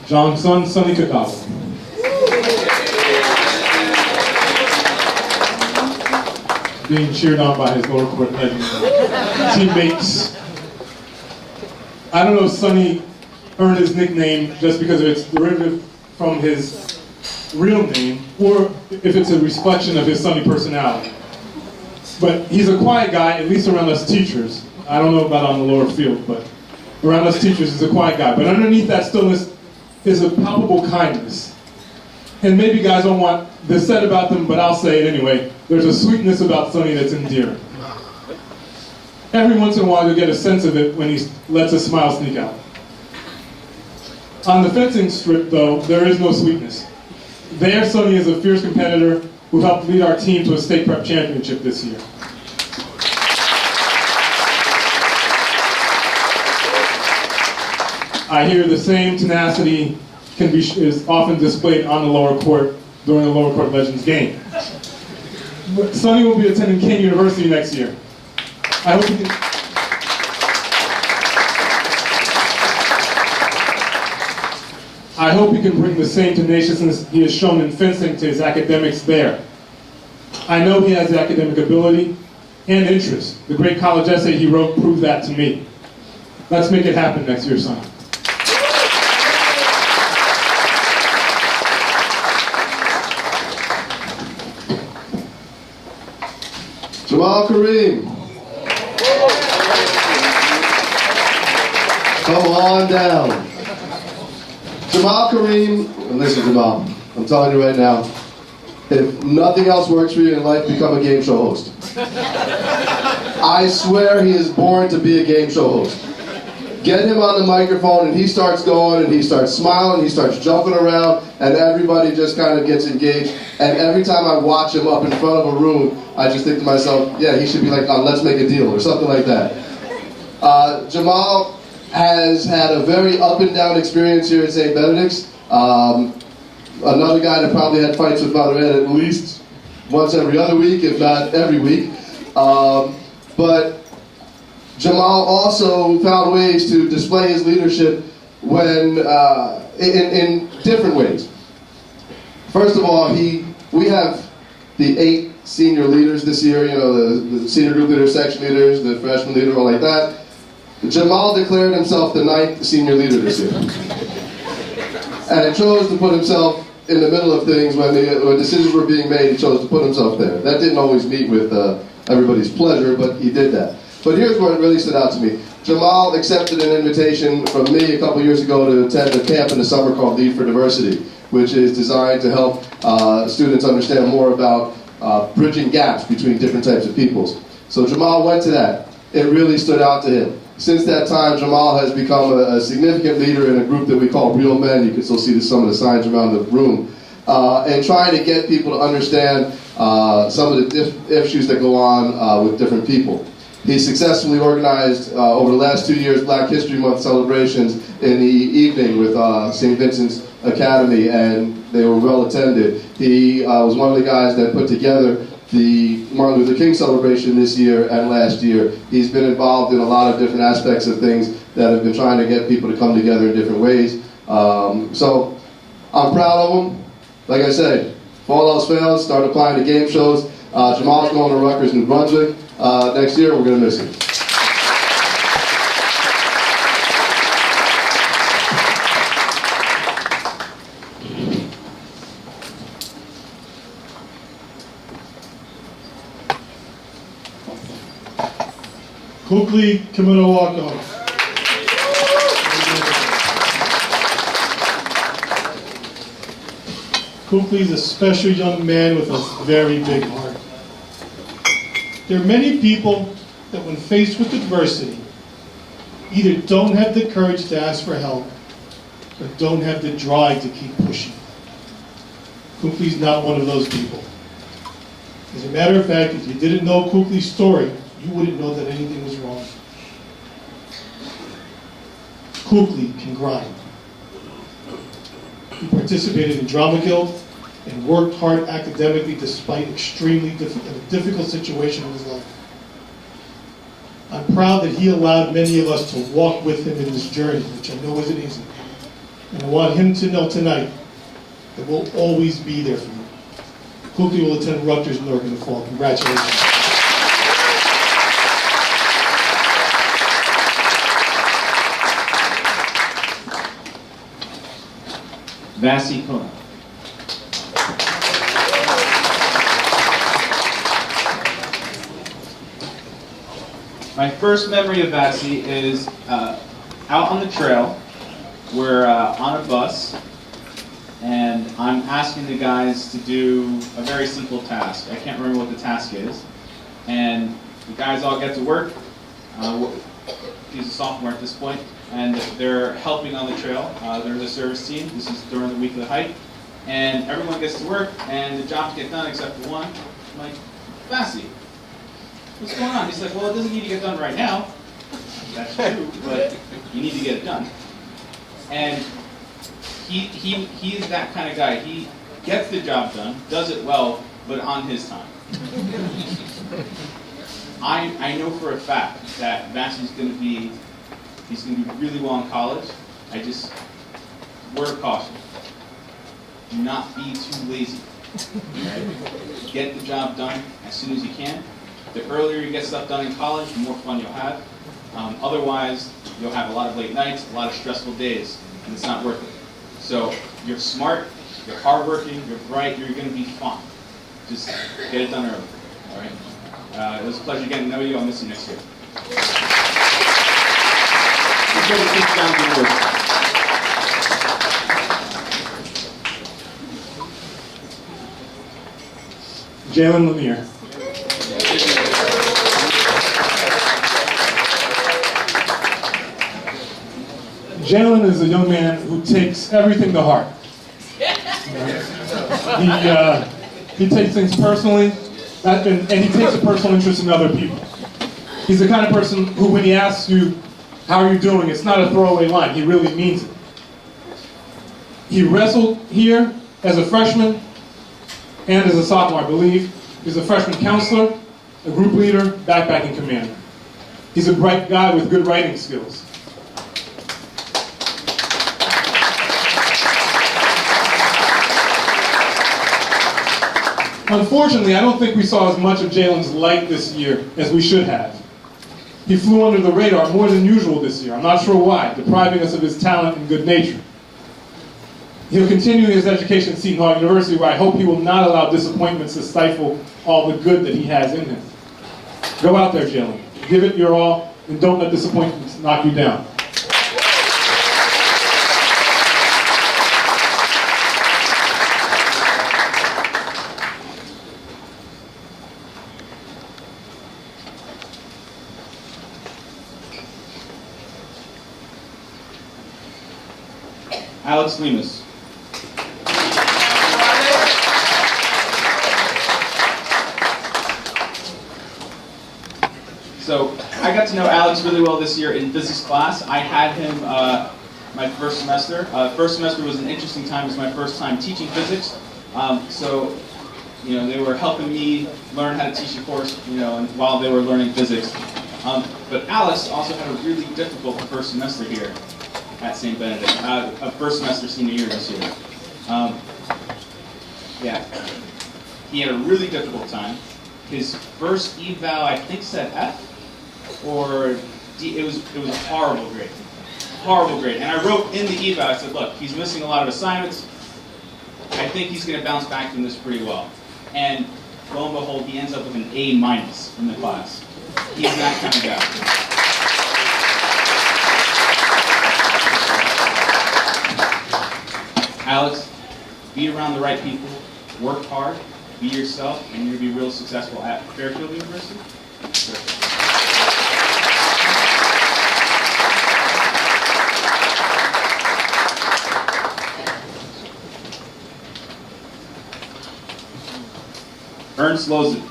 John's son, Sonny Kakawa. Being cheered on by his lower court legends, teammates. I don't know if Sonny earned his nickname just because of its derivative from his real name, or if it's a reflection of his Sonny personality. But he's a quiet guy, at least around us teachers. I don't know about on the lower field, but around us teachers, he's a quiet guy. But underneath that stillness is a palpable kindness. And maybe guys don't want this said about them, but I'll say it anyway. There's a sweetness about Sonny that's endearing. Every once in a while you'll get a sense of it when he lets a smile sneak out. On the fencing strip, though, there is no sweetness. There, Sonny is a fierce competitor who helped lead our team to a state prep championship this year. I hear the same tenacity is often displayed on the lower court during the lower court Legends game. But Sonny will be attending Kane University next year. I hope he can bring the same tenaciousness he has shown in fencing to his academics there. I know he has the academic ability and interest. The great college essay he wrote proved that to me. Let's make it happen next year, Sonny. Jamal Kareem. Come on down. Jamal Kareem, and listen Jamal, I'm telling you right now, if nothing else works for you in life, become a game show host. I swear he is born to be a game show host. Get him on the microphone and he starts going and he starts smiling, he starts jumping around, and everybody just kind of gets engaged. And every time I watch him up in front of a room, I just think to myself, yeah, he should be like on Let's Make a Deal or something like that. Jamal has had a very up and down experience here at St. Benedict's. Another guy that probably had fights with Father Ed at least once every other week, if not every week. But Jamal also found ways to display his leadership when in different ways. First of all, we have the 8 senior leaders this year, you know, the senior group leaders, section leaders, the freshman leader, all like that. Jamal declared himself the 9th senior leader this year. And he chose to put himself in the middle of things when decisions were being made. He chose to put himself there. That didn't always meet with everybody's pleasure, but he did that. But here's what really stood out to me. Jamal accepted an invitation from me a couple years ago to attend a camp in the summer called Lead for Diversity, which is designed to help students understand more about bridging gaps between different types of peoples. So Jamal went to that. It really stood out to him. Since that time, Jamal has become a significant leader in a group that we call Real Men. You can still see some of the signs around the room. And trying to get people to understand some of the issues that go on with different people. He successfully organized, over the last 2 years, Black History Month celebrations in the evening with St. Vincent's Academy, and they were well attended. He was one of the guys that put together the Martin Luther King celebration this year and last year. He's been involved in a lot of different aspects of things that have been trying to get people to come together in different ways. So I'm proud of him. Like I said, if all else fails, start applying to game shows. Jamal's going to Rutgers, New Brunswick. Next year, we're going to miss him. Kukli Kiminowako. Kukli is a special young man with a very big heart. There are many people that when faced with adversity, either don't have the courage to ask for help, or don't have the drive to keep pushing. Kukli's not one of those people. As a matter of fact, if you didn't know Kukli's story, you wouldn't know that anything was wrong. Kukli can grind. He participated in Drama Guild and worked hard academically despite extremely difficult situation in his life. I'm proud that he allowed many of us to walk with him in this journey, which I know isn't easy. And I want him to know tonight that we'll always be there for you. Kluge will attend Rutgers in Oregon in the fall. Congratulations. Vasi Kuna. My first memory of Vasi is out on the trail. We're on a bus, and I'm asking the guys to do a very simple task. I can't remember what the task is. And the guys all get to work. He's a sophomore at this point, and they're helping on the trail. They're the service team. This is during the week of the hike. And everyone gets to work, and the jobs get done except for one. I'm like, Vasi, what's going on? He's like, well, it doesn't need to get done right now. That's true, but you need to get it done. And he's that kind of guy. He gets the job done, does it well, but on his time. I know for a fact that Vasi's going to be really well in college. Word of caution: do not be too lazy. Right? Get the job done as soon as you can. The earlier you get stuff done in college, the more fun you'll have. Otherwise, you'll have a lot of late nights, a lot of stressful days, and it's not worth it. So you're smart, you're hardworking, you're bright, you're going to be fun. Just get it done early. All right. It was a pleasure getting to know you. I'll miss you next year. Let's go to Keith Johnson Woods. Jalen Lanier. Jalen is a young man who takes everything to heart. He takes things personally, and he takes a personal interest in other people. He's the kind of person who, when he asks you, how are you doing, it's not a throwaway line. He really means it. He wrestled here as a freshman and as a sophomore, I believe. He's a freshman counselor, a group leader, backpacking commander. He's a bright guy with good writing skills. Unfortunately, I don't think we saw as much of Jalen's light this year as we should have. He flew under the radar more than usual this year. I'm not sure why, depriving us of his talent and good nature. He'll continue his education at Seton Hall University, where I hope he will not allow disappointments to stifle all the good that he has in him. Go out there, Jalen. Give it your all, and don't let disappointments knock you down. Alex Lemus. So I got to know Alex really well this year in physics class. I had him my first semester. First semester was an interesting time. It was my first time teaching physics. So they were helping me learn how to teach a course, and while they were learning physics. But Alex also had a really difficult first semester here at St. Benedict. A first semester senior year this year. He had a really difficult time. His first eval, I think, said F or D. It was a horrible grade. Horrible grade. And I wrote in the eval, I said, look, he's missing a lot of assignments. I think he's going to bounce back from this pretty well. And lo and behold, he ends up with an A- in the class. He's that kind of guy. Alex, be around the right people, work hard, be yourself, and you're going to be real successful at Fairfield University. Ernst Lozen.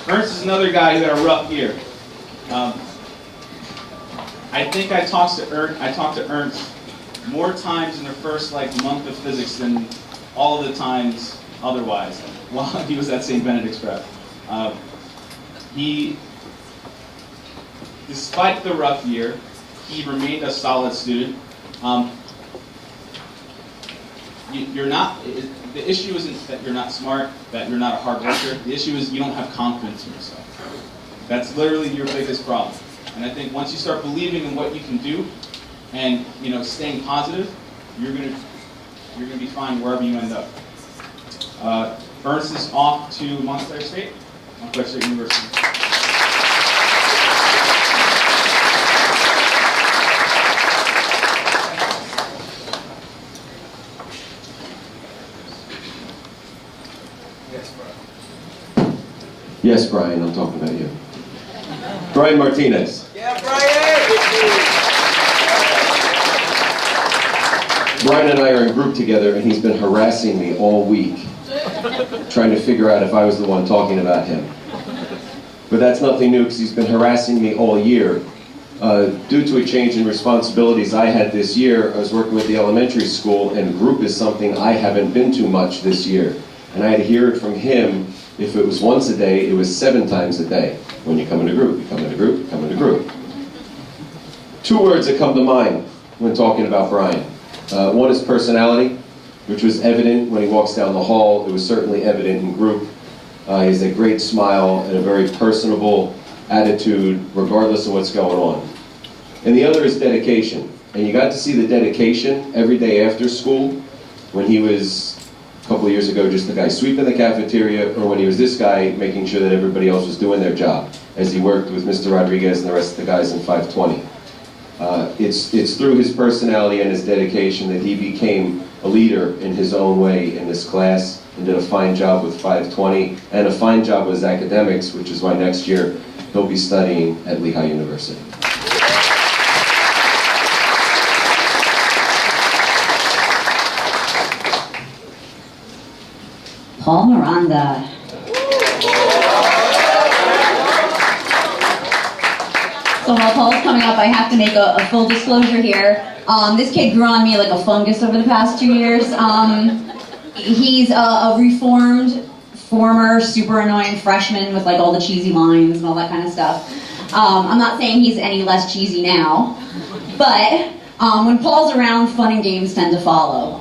Ernst is another guy who had a rough year. I think I talked to Ernst more times in the first month of physics than all of the times otherwise while he was at St. Benedict's prep. He despite the rough year, he remained a solid student. The issue isn't that you're not smart, that you're not a hard worker. The issue is you don't have confidence in yourself. That's literally your biggest problem. And I think once you start believing in what you can do, and staying positive, you're gonna be fine wherever you end up. Ernst is off to Montclair State University. Yes, Brian, I'm talking about you. Brian Martinez. Yeah, Brian! Brian and I are in group together, and he's been harassing me all week, trying to figure out if I was the one talking about him. But that's nothing new, because he's been harassing me all year. Due to a change in responsibilities I had this year, I was working with the elementary school, and group is something I haven't been to much this year. And I had to hear it from him. If it was once a day, it was 7 times a day. When you come in a group, you come in a group, you come in a group. 2 words that come to mind when talking about Brian. One is personality, which was evident when he walks down the hall. It was certainly evident in group. He has a great smile and a very personable attitude, regardless of what's going on. And the other is dedication. And you got to see the dedication every day after school, when he was, a couple of years ago, just the guy sweeping the cafeteria, or when he was this guy making sure that everybody else was doing their job, as he worked with Mr. Rodriguez and the rest of the guys in 520. It's through his personality and his dedication that he became a leader in his own way in this class, and did a fine job with 520, and a fine job with his academics, which is why next year he'll be studying at Lehigh University. Paul Miranda. So while Paul's coming up, I have to make a full disclosure here. This kid grew on me like a fungus over the past 2 years. He's a reformed, former, super annoying freshman with like all the cheesy lines and all that kind of stuff. I'm not saying he's any less cheesy now, but when Paul's around, fun and games tend to follow.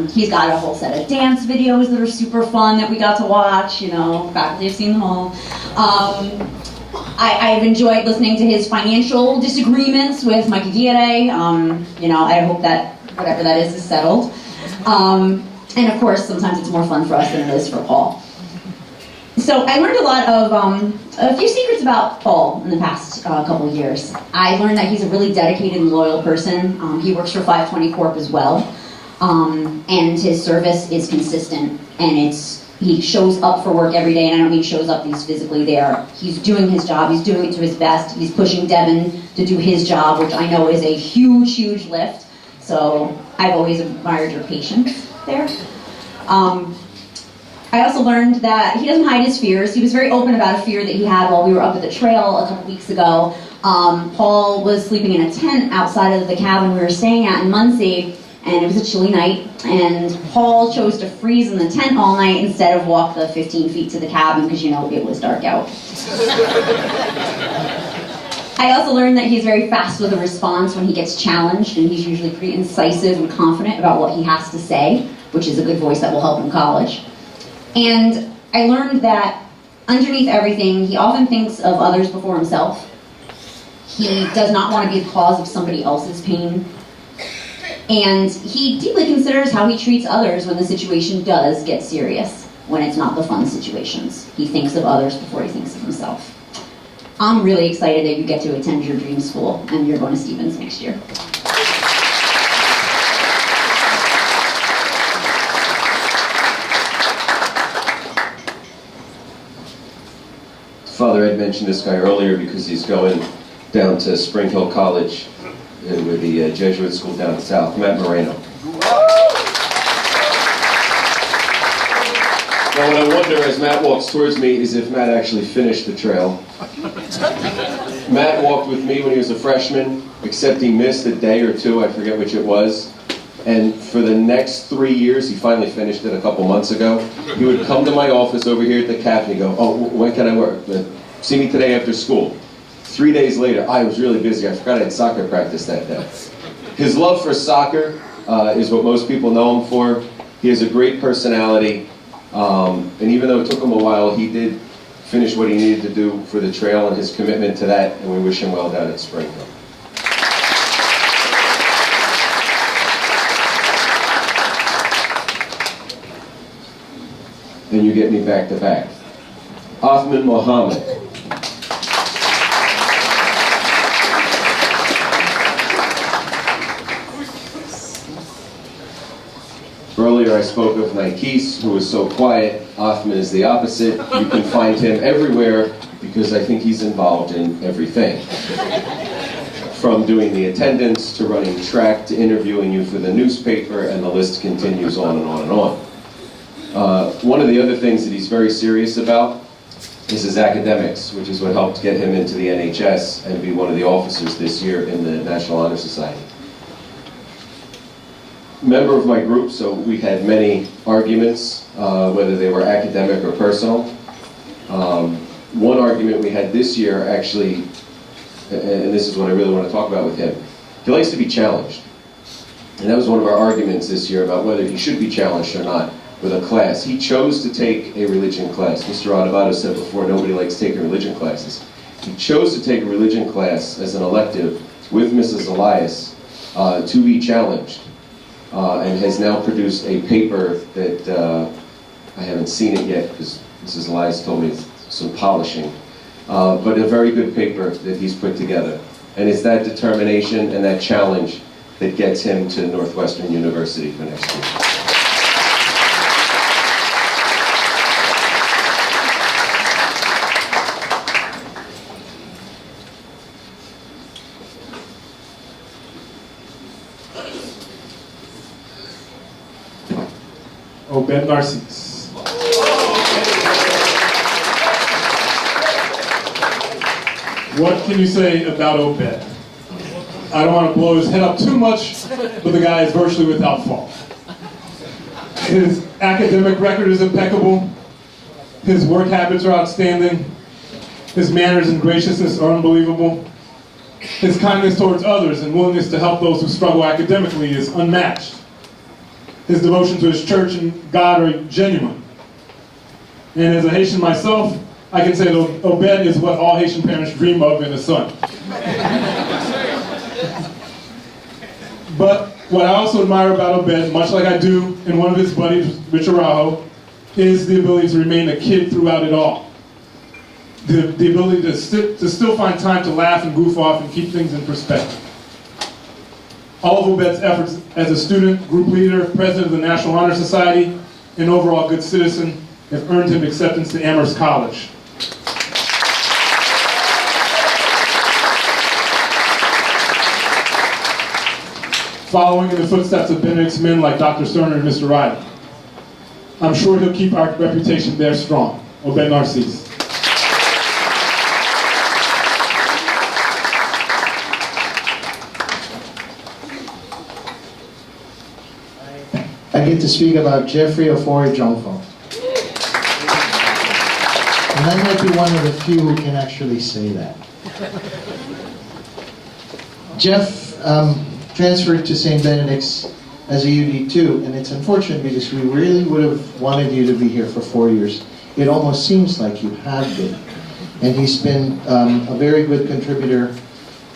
He's got a whole set of dance videos that are super fun that we got to watch. Faculty have seen them all. I've enjoyed listening to his financial disagreements with Mikey Guerre. I hope that whatever that is settled. And of course, sometimes it's more fun for us than it is for Paul. So I learned a lot of, a few secrets about Paul in the past couple of years. I learned that he's a really dedicated and loyal person. He works for 520 Corp as well. And his service is consistent, and he shows up for work every day, and I don't mean shows up, he's physically there. He's doing his job, he's doing it to his best, he's pushing Devin to do his job, which I know is a huge, huge lift. So I've always admired your patience there. I also learned that he doesn't hide his fears. He was very open about a fear that he had while we were up at the trail a couple weeks ago. Paul was sleeping in a tent outside of the cabin we were staying at in Muncie, and it was a chilly night, and Paul chose to freeze in the tent all night instead of walk the 15 feet to the cabin because, it was dark out. I also learned that he's very fast with a response when he gets challenged, and he's usually pretty incisive and confident about what he has to say, which is a good voice that will help in college. And I learned that underneath everything, he often thinks of others before himself. He does not want to be the cause of somebody else's pain. And he deeply considers how he treats others when the situation does get serious, when it's not the fun situations. He thinks of others before he thinks of himself. I'm really excited that you get to attend your dream school, and you're going to Stevens next year. Father Ed mentioned this guy earlier because he's going down to Spring Hill College with the Jesuit school down south, Matt Moreno. Now what I wonder as Matt walks towards me is if Matt actually finished the trail. Matt walked with me when he was a freshman, except he missed a day or two, I forget which it was. And for the next 3 years, he finally finished it a couple months ago. He would come to my office over here at the CAP and he'd go, "Oh, when can I work? See me today after school." 3 days later, I was really busy. I forgot I had soccer practice that day. His love for soccer is what most people know him for. He has a great personality, and even though it took him a while, he did finish what he needed to do for the trail and his commitment to that, and we wish him well down at Spring Hill. Then you get me back to back. Othman Mohammed. Earlier I spoke of Nikes, who is so quiet. Othman is the opposite. You can find him everywhere because I think he's involved in everything. From doing the attendance, to running track, to interviewing you for the newspaper, and the list continues on and on and on. One of the other things that he's very serious about is his academics, which is what helped get him into the NHS and be one of the officers this year in the National Honor Society. Member of my group, so we had many arguments, whether they were academic or personal. One argument we had this year, actually, and this is what I really want to talk about with him, he likes to be challenged. And that was one of our arguments this year about whether he should be challenged or not with a class. He chose to take a religion class. Mr. Adebato said before, nobody likes taking religion classes. He chose to take a religion class as an elective with Mrs. Elias to be challenged. And has now produced a paper that I haven't seen it yet because Mrs. Elias told me it's some polishing, but a very good paper that he's put together. And it's that determination and that challenge that gets him to Northwestern University for next year. Obed Narcisse. What can you say about Obed? I don't want to blow his head up too much, but the guy is virtually without fault. His academic record is impeccable. His work habits are outstanding. His manners and graciousness are unbelievable. His kindness towards others and willingness to help those who struggle academically is unmatched. His devotion to his church and God are genuine. And as a Haitian myself, I can say that Obed is what all Haitian parents dream of in a son. But what I also admire about Obed, much like I do in one of his buddies, Rich Araujo, is the ability to remain a kid throughout it all. The ability to still find time to laugh and goof off and keep things in perspective. All of Obed's efforts as a student, group leader, president of the National Honor Society, and overall good citizen have earned him acceptance to Amherst College. Following in the footsteps of Benedict's men like Dr. Sterner and Mr. Riley. I'm sure he'll keep our reputation there strong. Obed Narcisse. I get to speak about Jeffrey Ofori Jongfo. And I might be one of the few who can actually say that. Jeff transferred to St. Benedict's as a UD2, and it's unfortunate because we really would have wanted you to be here for 4 years. It almost seems like you have been. And he's been a very good contributor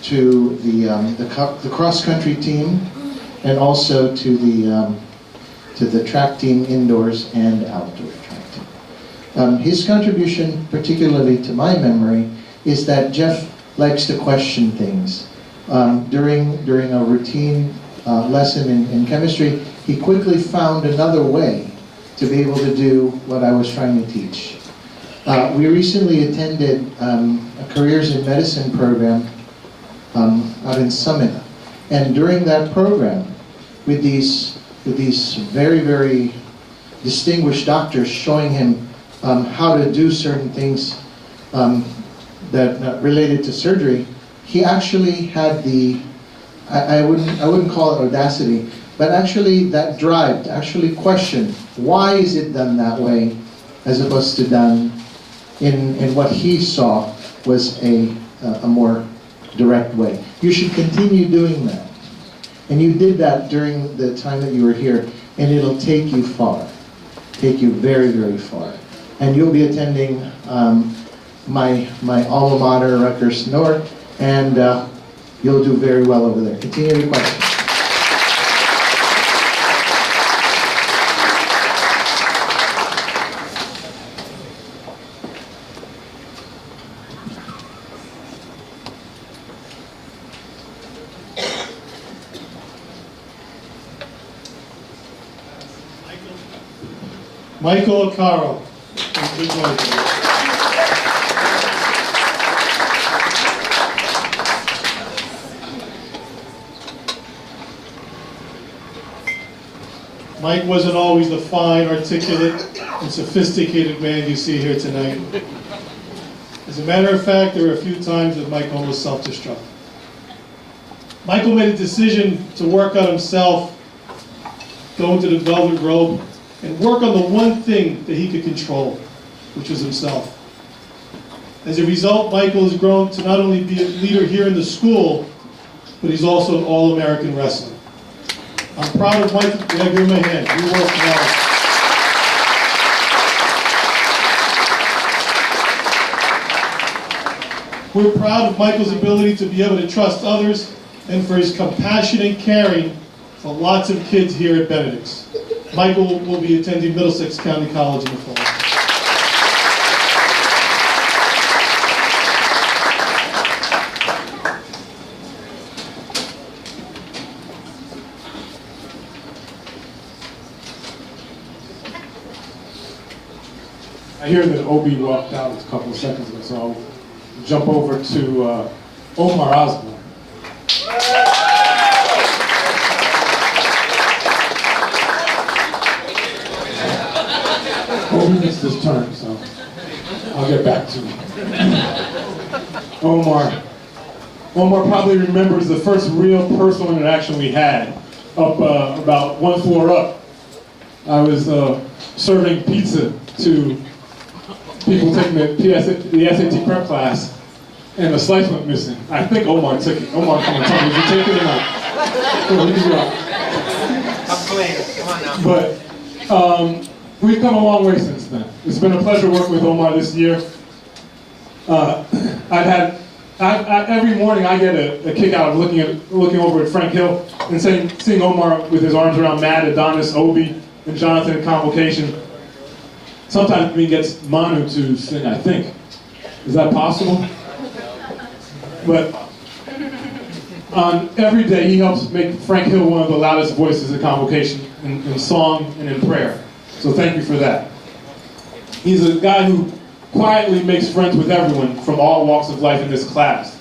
to the cross-country team and also to the track team indoors and outdoor track team. His contribution, particularly to my memory, is that Jeff likes to question things. During a routine lesson in chemistry, he quickly found another way to be able to do what I was trying to teach. We recently attended a Careers in Medicine program out in Summit, and during that program, with these very, very distinguished doctors showing him how to do certain things that related to surgery, he actually had I wouldn't call it audacity, but actually that drive to actually question why is it done that way, as opposed to done in what he saw was a a more direct way. You should continue doing that. And you did that during the time that you were here, and it'll take you far. Take you very, very far. And you'll be attending my alma mater, Rutgers North, and you'll do very well over there. Continue your question. Michael Acaro. Good Michael. Mike wasn't always the fine, articulate, and sophisticated man you see here tonight. As a matter of fact, there were a few times that Mike almost self-destructed. Michael made a decision to work on himself, go into the velvet robe, and work on the one thing that he could control, which was himself. As a result, Michael has grown to not only be a leader here in the school, but he's also an All-American wrestler. I'm proud of Michael. Yeah, give him a hand. You worked well. We're proud of Michael's ability to be able to trust others and for his compassion and caring for lots of kids here at Benedict's. Michael will be attending Middlesex County College in the fall. I hear that Obi walked out a couple of seconds ago, so I'll jump over to Omar Osborne. Obi missed his turn, so I'll get back to him. Omar probably remembers the first real personal interaction we had up about one floor up. I was serving pizza to people taking the SAT prep class, and the slice went missing. I think Omar took it. Omar, come on, tell me, did you take it or not? Come on, you out. I'm playing. Come on now. But we've come a long way since then. It's been a pleasure working with Omar this year. Every morning I get a kick out of looking over at Frank Hill and seeing Omar with his arms around Matt, Adonis, Obi, and Jonathan in convocation. Sometimes he gets Manu to sing, I think. Is that possible? But every day he helps make Frank Hill one of the loudest voices at convocation in song and in prayer. So thank you for that. He's a guy who quietly makes friends with everyone from all walks of life in this class.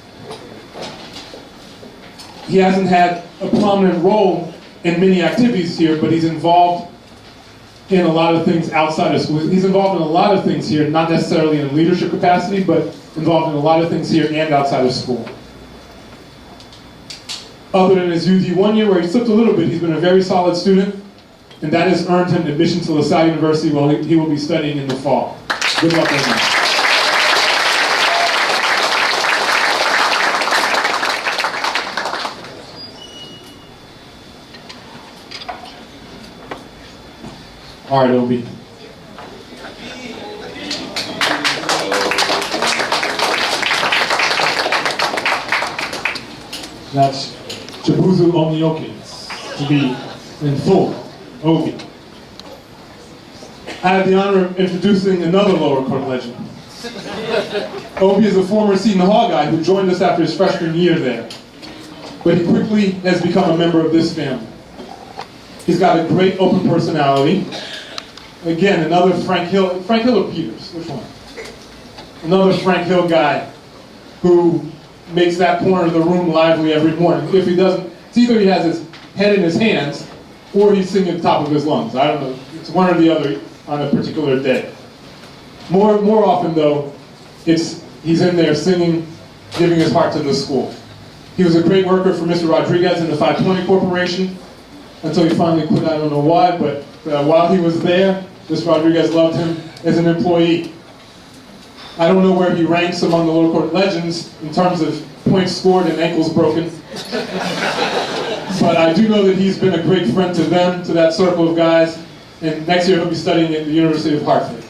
He hasn't had a prominent role in many activities here, but he's involved in a lot of things outside of school. He's involved in a lot of things here, not necessarily in a leadership capacity, but involved in a lot of things here and outside of school. Other than his UD 1 year where he slipped a little bit, he's been a very solid student, and that has earned him admission to LaSalle University while he will be studying in the fall. Good luck, everyone. All right, Obi. That's Chibuzu Onioke, to be in full, Obi. I have the honor of introducing another lower court legend. Obi is a former Seton Hall guy who joined us after his freshman year there, but he quickly has become a member of this family. He's got a great open personality. Again, another Frank Hill or Peters, which one? Another Frank Hill guy who makes that corner of the room lively every morning. If he doesn't, it's either he has his head in his hands or he's singing at the top of his lungs. I don't know, it's one or the other on a particular day. More often though, he's in there singing, giving his heart to the school. He was a great worker for Mr. Rodriguez in the 520 Corporation until he finally quit. I don't know why, but while he was there, Mr. Rodriguez loved him as an employee. I don't know where he ranks among the lower court legends in terms of points scored and ankles broken. But I do know that he's been a great friend to them, to that circle of guys. And next year he'll be studying at the University of Hartford.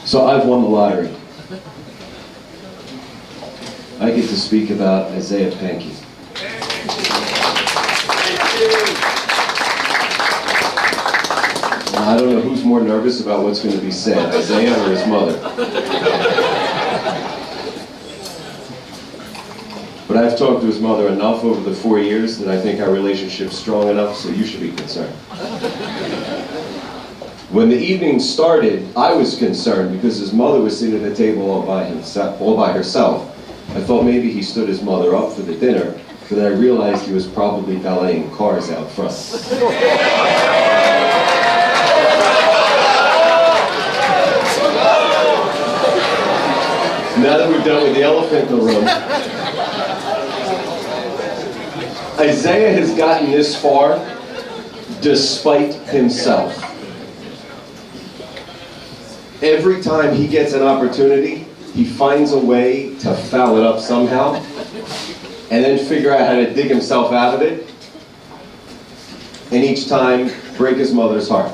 So I've won the lottery. I get to speak about Isaiah Pankey. Now, I don't know who's more nervous about what's going to be said, Isaiah or his mother. But I've talked to his mother enough over the 4 years that I think our relationship's strong enough, so you should be concerned. When the evening started, I was concerned because his mother was sitting at the table all by herself. I thought maybe he stood his mother up for the dinner, but then I realized he was probably valeting cars out front. Now that we've dealt with the elephant in the room, Isaiah has gotten this far despite himself. Every time he gets an opportunity, he finds a way to foul it up somehow, and then figure out how to dig himself out of it, and each time break his mother's heart.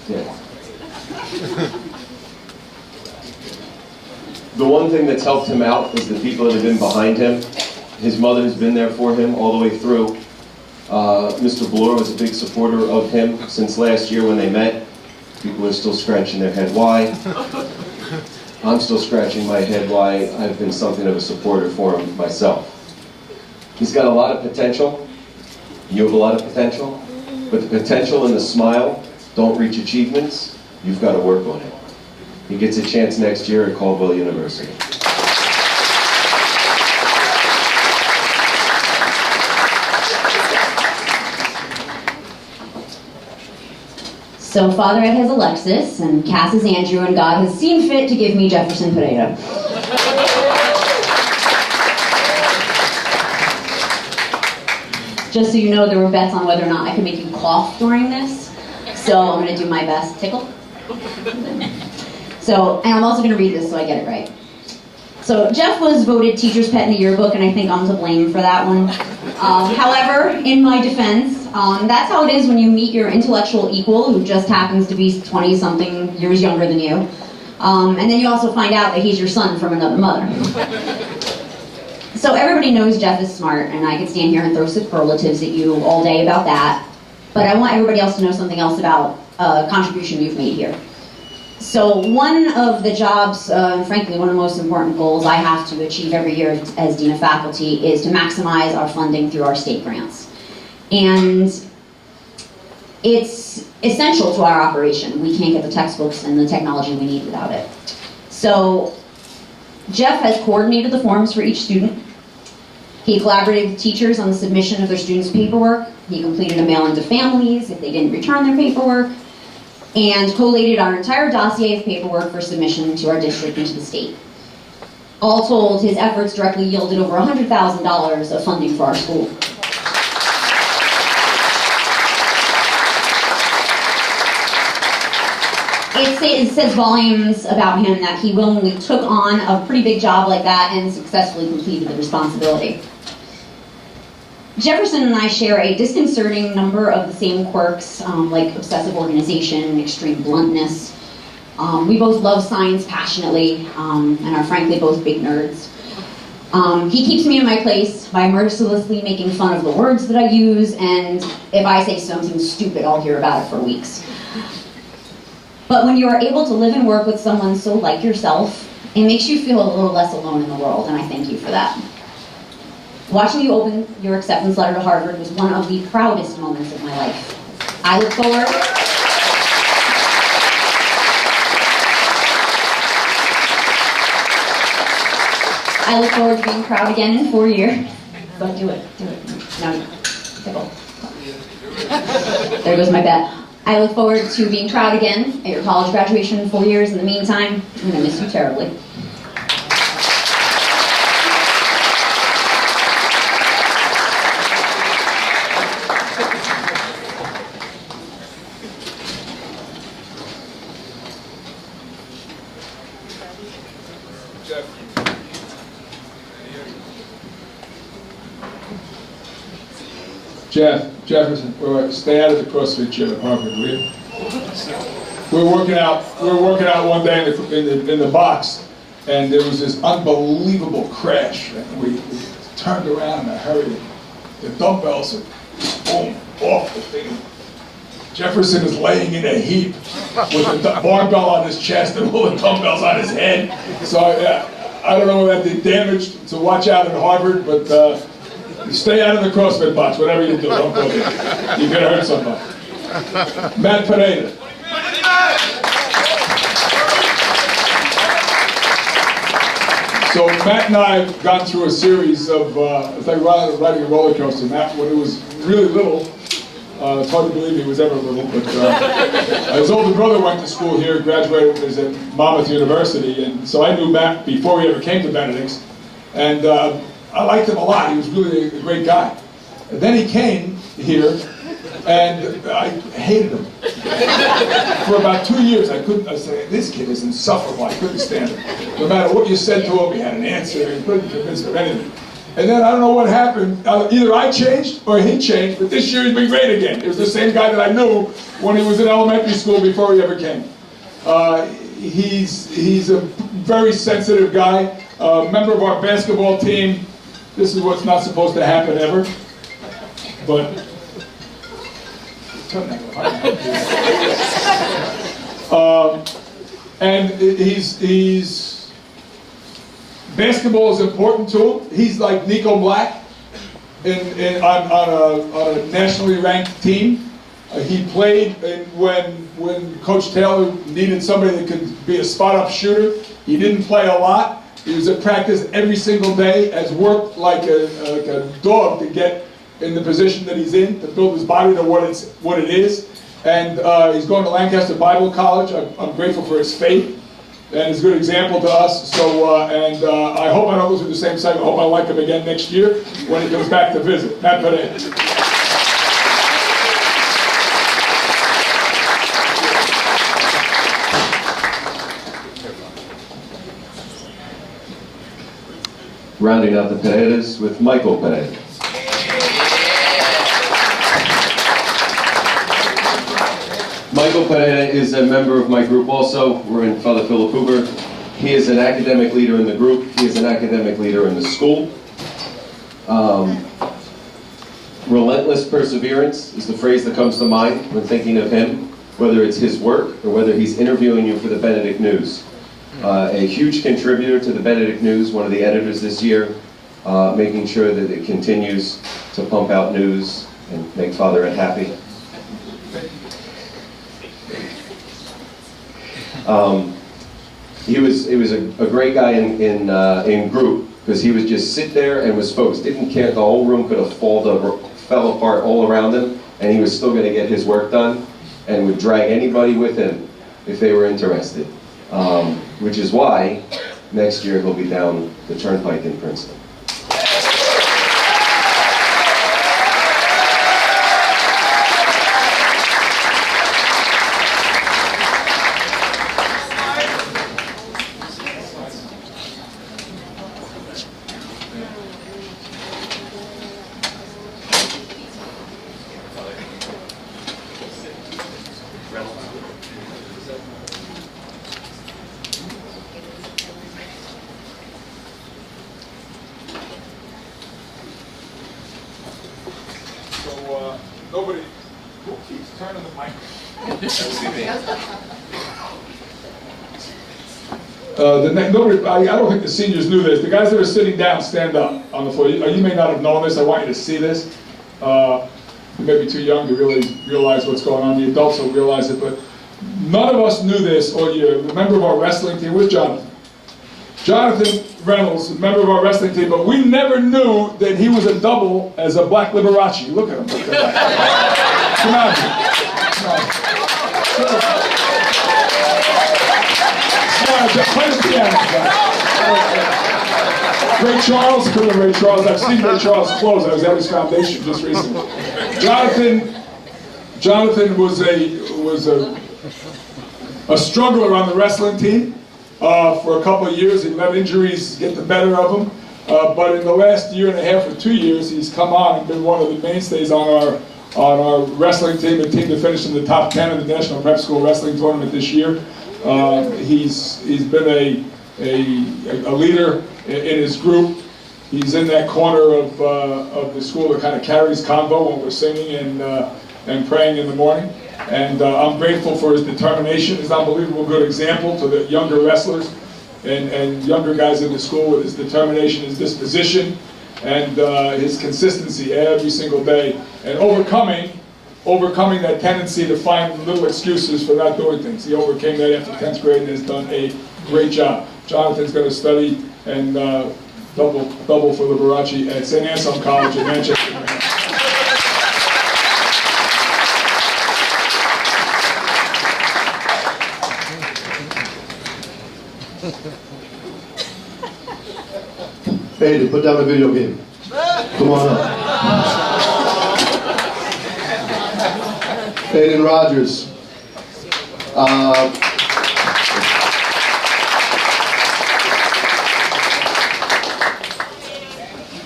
Yeah. The one thing that's helped him out is the people that have been behind him. His mother has been there for him all the way through. Mr. Bloor was a big supporter of him since last year when they met. People are still scratching their head why. I'm still scratching my head why I've been something of a supporter for him myself. He's got a lot of potential. You have a lot of potential. But the potential and the smile don't reach achievements. You've got to work on it. He gets a chance next year at Caldwell University. So Father Ed has Alexis, and Cass is Andrew, and God has seen fit to give me Jefferson Pereira. Just so you know, there were bets on whether or not I could make you cough during this. So I'm going to do my best. Tickle. So, and I'm also going to read this so I get it right. So Jeff was voted teacher's pet in the yearbook, and I think I'm to blame for that one. However, in my defense, that's how it is when you meet your intellectual equal, who just happens to be 20-something years younger than you. And then you also find out that he's your son from another mother. So everybody knows Jeff is smart, and I could stand here and throw superlatives at you all day about that. But I want everybody else to know something else about a contribution you've made here. So one of the jobs, frankly, one of the most important goals I have to achieve every year as Dean of Faculty is to maximize our funding through our state grants. And it's essential to our operation. We can't get the textbooks and the technology we need without it. So Jeff has coordinated the forms for each student. He collaborated with teachers on the submission of their students' paperwork. He completed a mailing to families if they didn't return their paperwork, and collated our entire dossier of paperwork for submission to our district and to the state. All told, his efforts directly yielded over $100,000 of funding for our school. It says volumes about him that he willingly took on a pretty big job like that and successfully completed the responsibility. Jefferson and I share a disconcerting number of the same quirks, like obsessive organization, extreme bluntness. We both love science passionately, and are frankly both big nerds. He keeps me in my place by mercilessly making fun of the words that I use, and if I say something stupid, I'll hear about it for weeks. But when you are able to live and work with someone so like yourself, it makes you feel a little less alone in the world, and I thank you for that. Watching you open your acceptance letter to Harvard was one of the proudest moments of my life. I look forward to being proud again in 4 years. But do it. No, tickle. There goes my bet. I look forward to being proud again at your college graduation in 4 years. In the meantime, I'm going to miss you terribly. Jefferson, stay out of the CrossFit gym at Harvard, will you? We're working out one day in the box, and there was this unbelievable crash. And we turned around in a hurry. The dumbbells are boom off the thing. Jefferson is laying in a heap with a barbell on his chest and all the dumbbells on his head. So I don't know whether that did damage, so watch out at Harvard, but stay out of the CrossFit box, whatever you do, don't go there. You're gonna hurt somebody. Matt Pineda. So Matt and I have gone through a series of, it's like riding a roller coaster. Matt, when he was really little, it's hard to believe he was ever little, but his older brother went to school here, graduated at Monmouth University, and so I knew Matt before he ever came to Benedict's, and I liked him a lot. He was really a great guy. And then he came here, and I hated him. For about 2 years, I said, this kid is insufferable. I couldn't stand him. No matter what you said to him, he had an answer. He couldn't convince me of anything. And then I don't know what happened. Either I changed or he changed, but this year he's been great again. It was the same guy that I knew when he was in elementary school before he ever came. He's a very sensitive guy, member of our basketball team. This is what's not supposed to happen ever, but and he's basketball is important to him. He's like Nico Black on a nationally ranked team. He played when Coach Taylor needed somebody that could be a spot-up shooter. He didn't play a lot. He was at practice every single day, has worked like a dog to get in the position that he's in, to build his body to what it is. And he's going to Lancaster Bible College. I'm grateful for his faith, and he's a good example to us. So, I hope I don't go through the same cycle. I hope I like him again next year when he comes back to visit. Matt Pineda. Rounding out the Pinedas with Michael Pineda. Michael Pineda is a member of my group also. We're in Father Philip Hoover. He is an academic leader in the group. He is an academic leader in the school. Relentless perseverance is the phrase that comes to mind when thinking of him, whether it's his work or whether he's interviewing you for the Benedict News. A huge contributor to the Benedict News, one of the editors this year, making sure that it continues to pump out news and make Father Ed happy. He was a great guy in group, because he would just sit there and was focused. Didn't care, the whole room could have fell apart all around him, and he was still going to get his work done, and would drag anybody with him if they were interested. Which is why next year he'll be down the Turnpike in Princeton. Nobody, who keeps turning the mic? I don't think the seniors knew this. The guys that are sitting down, stand up on the floor. You may not have known this. I want you to see this. You may be too young to really realize what's going on. The adults will realize it, but none of us knew this. Or you're a member of our wrestling team. Where's Jonathan? Jonathan Reynolds, a member of our wrestling team, but we never knew that he was a double as a Black Liberace. Look at him. Look at that. Come on. Play the piano, guys. Ray Charles, couldn't Ray Charles. I've seen Ray Charles close. I was at his foundation just recently. Jonathan was a struggler on the wrestling team for a couple of years. He let injuries get the better of him. But in the last year and a half or 2 years, he's come on and been one of the mainstays on our wrestling team, a team that finished in the top 10 of the National Prep School Wrestling Tournament this year. He's been a leader in his group. He's in that corner of the school that kind of carries convo when we're singing and praying in the morning. And I'm grateful for his determination, his unbelievable good example to the younger wrestlers and younger guys in the school with his determination, his disposition, and his consistency every single day, and overcoming that tendency to find little excuses for not doing things. He overcame that after 10th grade and has done a great job. Jonathan's going to study and double for Liberace at St. Anselm College in Manchester. Aiden, put down the video game. Come on up. Aiden Rogers.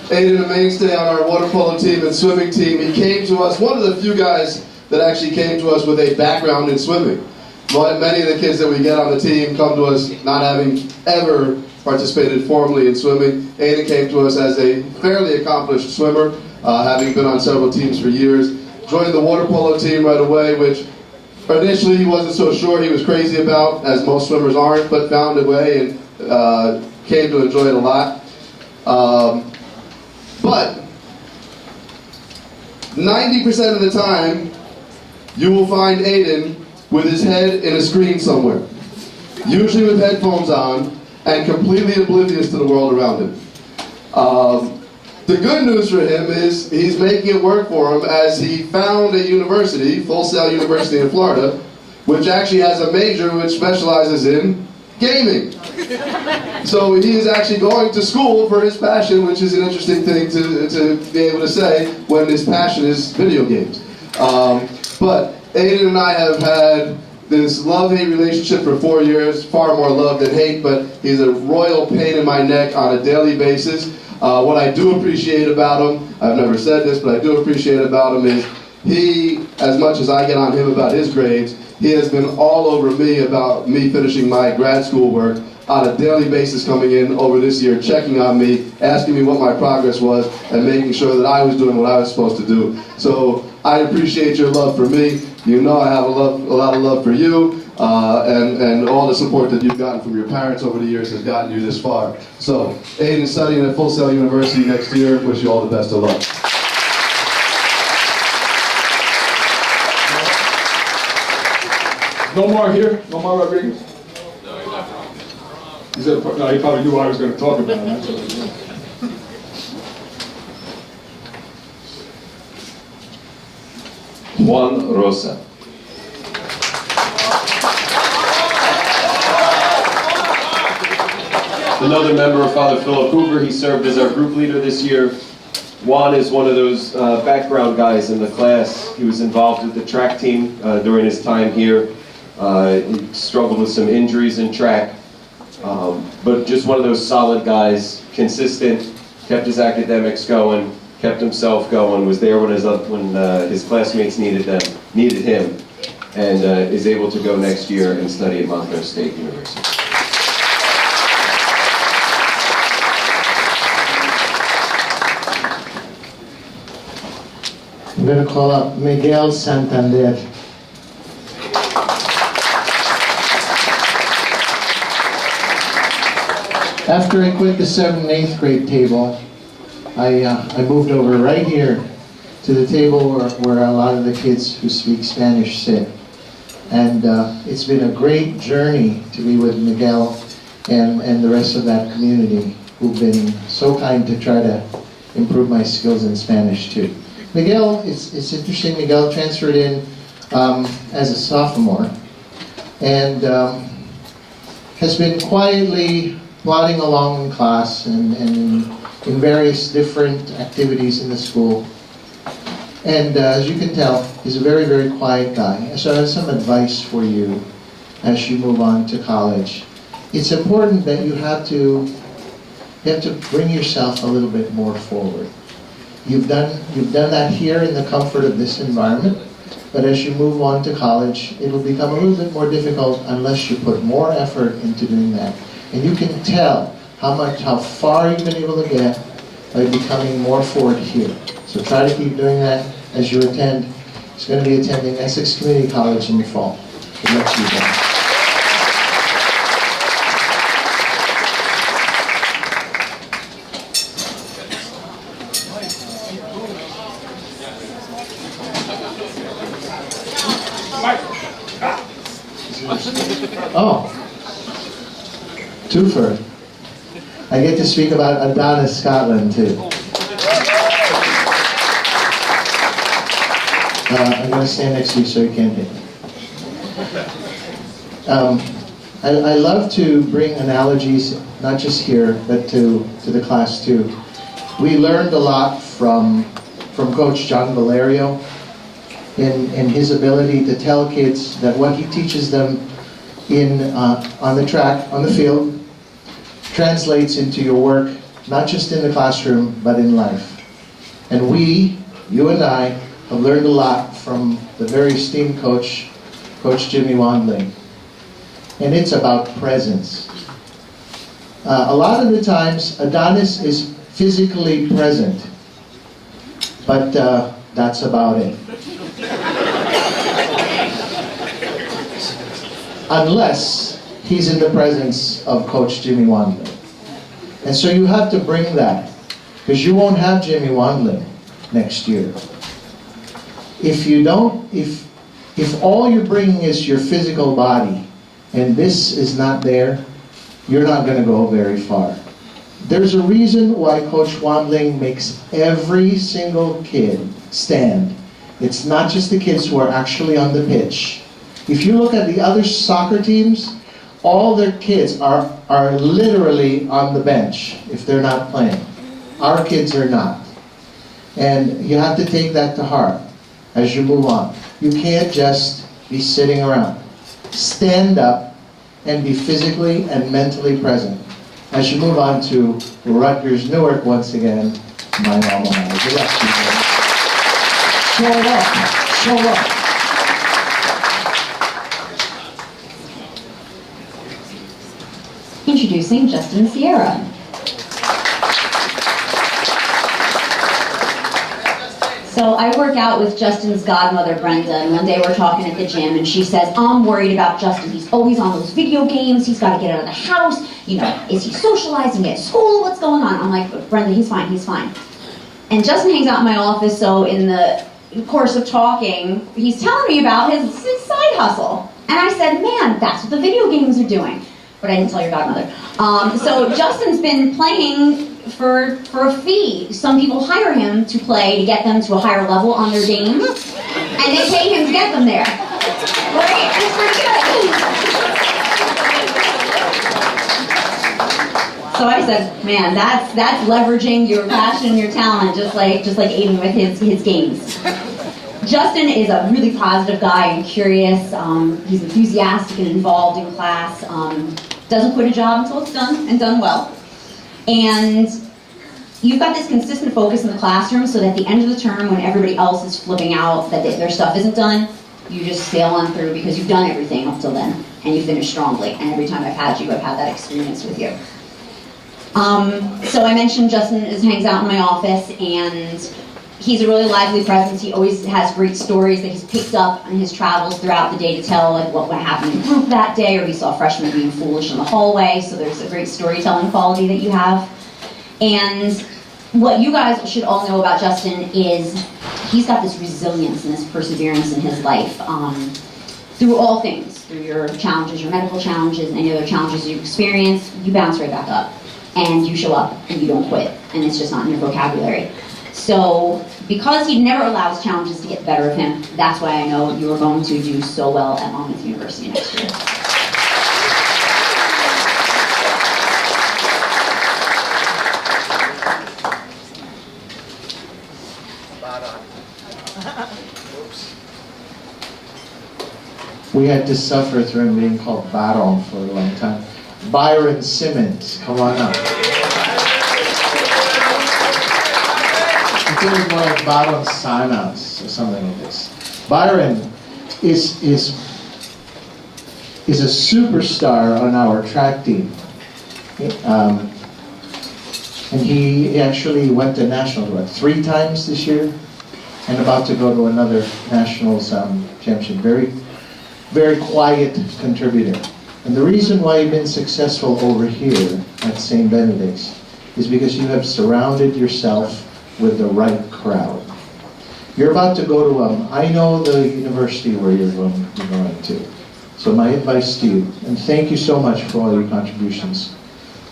Aiden, a mainstay on our water polo team and swimming team. He came to us, one of the few guys that actually came to us with a background in swimming. Many of the kids that we get on the team come to us not having ever participated formally in swimming. Aiden came to us as a fairly accomplished swimmer, having been on several teams for years. Joined the water polo team right away, which initially he wasn't so sure he was crazy about, as most swimmers aren't, but found a way and came to enjoy it a lot. But 90% of the time, you will find Aiden with his head in a screen somewhere, usually with headphones on and completely oblivious to the world around him. The good news for him is he's making it work for him, as he found a university, Full Sail University in Florida, which actually has a major which specializes in gaming. So he is actually going to school for his passion, which is an interesting thing to be able to say when his passion is video games. But Aiden and I have had this love-hate relationship for 4 years, far more love than hate, but he's a royal pain in my neck on a daily basis. What I do appreciate about him, I've never said this, but I do appreciate about him is he, as much as I get on him about his grades, he has been all over me about me finishing my grad school work on a daily basis, coming in over this year, checking on me, asking me what my progress was, and making sure that I was doing what I was supposed to do. So I appreciate your love for me. You know I have a lot of love for you, and all the support that you've gotten from your parents over the years has gotten you this far. So, Aiden, studying at Full Sail University next year. Wish you all the best of luck. No more here? No more Rodriguez? He said, no, he probably knew what I was going to talk about. That's what he did. Juan Rosa. Another member of Father Philip Hoover. He served as our group leader this year. Juan is one of those background guys in the class. He was involved with the track team during his time here. He struggled with some injuries in track, but just one of those solid guys, consistent, kept his academics going, kept himself going, was there when his classmates needed him, and is able to go next year and study at Montclair State University. I'm going to call up Miguel Santander. After I quit the 7th and 8th grade table, I moved over right here to the table where a lot of the kids who speak Spanish sit. And it's been a great journey to be with Miguel and the rest of that community. who've been so kind to try to improve my skills in Spanish too. Miguel, it's interesting, Miguel transferred in as a sophomore and has been quietly plodding along in class and in various different activities in the school. And as you can tell, he's a very, very quiet guy. So I have some advice for you as you move on to college. It's important that you have to bring yourself a little bit more forward. You've done that here in the comfort of this environment, but as you move on to college, it'll become a little bit more difficult unless you put more effort into doing that. And you can tell how far you've been able to get by becoming more forward here. So try to keep doing that as you attend. It's going to be attending Essex Community College in the fall. Good luck to you guys. Oh, twofer. I get to speak about Adonis, Scotland, too. I'm going to stand next to you so you can't hit me. I love to bring analogies, not just here, but to the class, too. We learned a lot from Coach John Valerio in his ability to tell kids that what he teaches them on the track, on the field, translates into your work, not just in the classroom, but in life. And you and I, have learned a lot from the very esteemed coach, Coach Jimmy Wandling. And it's about presence. A lot of the times, Adonis is physically present, but that's about it. Unless he's in the presence of Coach Jimmy Wandling. And so you have to bring that, because you won't have Jimmy Wandling next year. If all you're bringing is your physical body, and this is not there, you're not going to go very far. There's a reason why Coach Wandling makes every single kid stand. It's not just the kids who are actually on the pitch. If you look at the other soccer teams, all their kids are literally on the bench if they're not playing. Our kids are not. And you have to take that to heart as you move on. You can't just be sitting around. Stand up and be physically and mentally present as you move on to Rutgers Newark once again, my alma mater. Good luck to you guys. Show up. Show up. Introducing Justin Sierra. So I work out with Justin's godmother, Brenda, and one day we're talking at the gym, and she says, I'm worried about Justin. He's always on those video games. He's got to get out of the house. You know, is he socializing at school? What's going on? I'm like, Brenda, he's fine, he's fine. And Justin hangs out in my office, so in the course of talking, he's telling me about his side hustle. And I said, man, that's what the video games are doing. But I didn't tell your godmother. So Justin's been playing for a fee. Some people hire him to play to get them to a higher level on their games, and they pay him to get them there. Right? It's pretty good. So I said, man, that's leveraging your passion, your talent, just like Aiden with his games. Justin is a really positive guy and curious. He's enthusiastic and involved in class. Doesn't quit a job until it's done, and done well. And you've got this consistent focus in the classroom so that at the end of the term, when everybody else is flipping out that their stuff isn't done, you just sail on through because you've done everything up till then, and you finish strongly. And every time I've had that experience with you. So I mentioned Justin hangs out in my office, and he's a really lively presence. He always has great stories that he's picked up on his travels throughout the day to tell, like what happened in group that day, or he saw freshmen being foolish in the hallway, so there's a great storytelling quality that you have. And what you guys should all know about Justin is he's got this resilience and this perseverance in his life through all things, through your challenges, your medical challenges, and any other challenges you experience, you bounce right back up. and you show up and you don't quit, and it's just not in your vocabulary. So because he never allows challenges to get the better of him, that's why I know you are going to do so well at Monmouth University next year. We had to suffer through him being called Baron for a long time. Byron Simmons, come on up. It's always more like Baron Simmons or something like this. Byron is a superstar on our track team. And he actually went to nationals, 3 times this year? And about to go to another nationals championship. Very quiet contributor. And the reason why you've been successful over here at St. Benedict's is because you have surrounded yourself with the right crowd. You're about to go to, I know the university where you're going to. So my advice to you, and thank you so much for all your contributions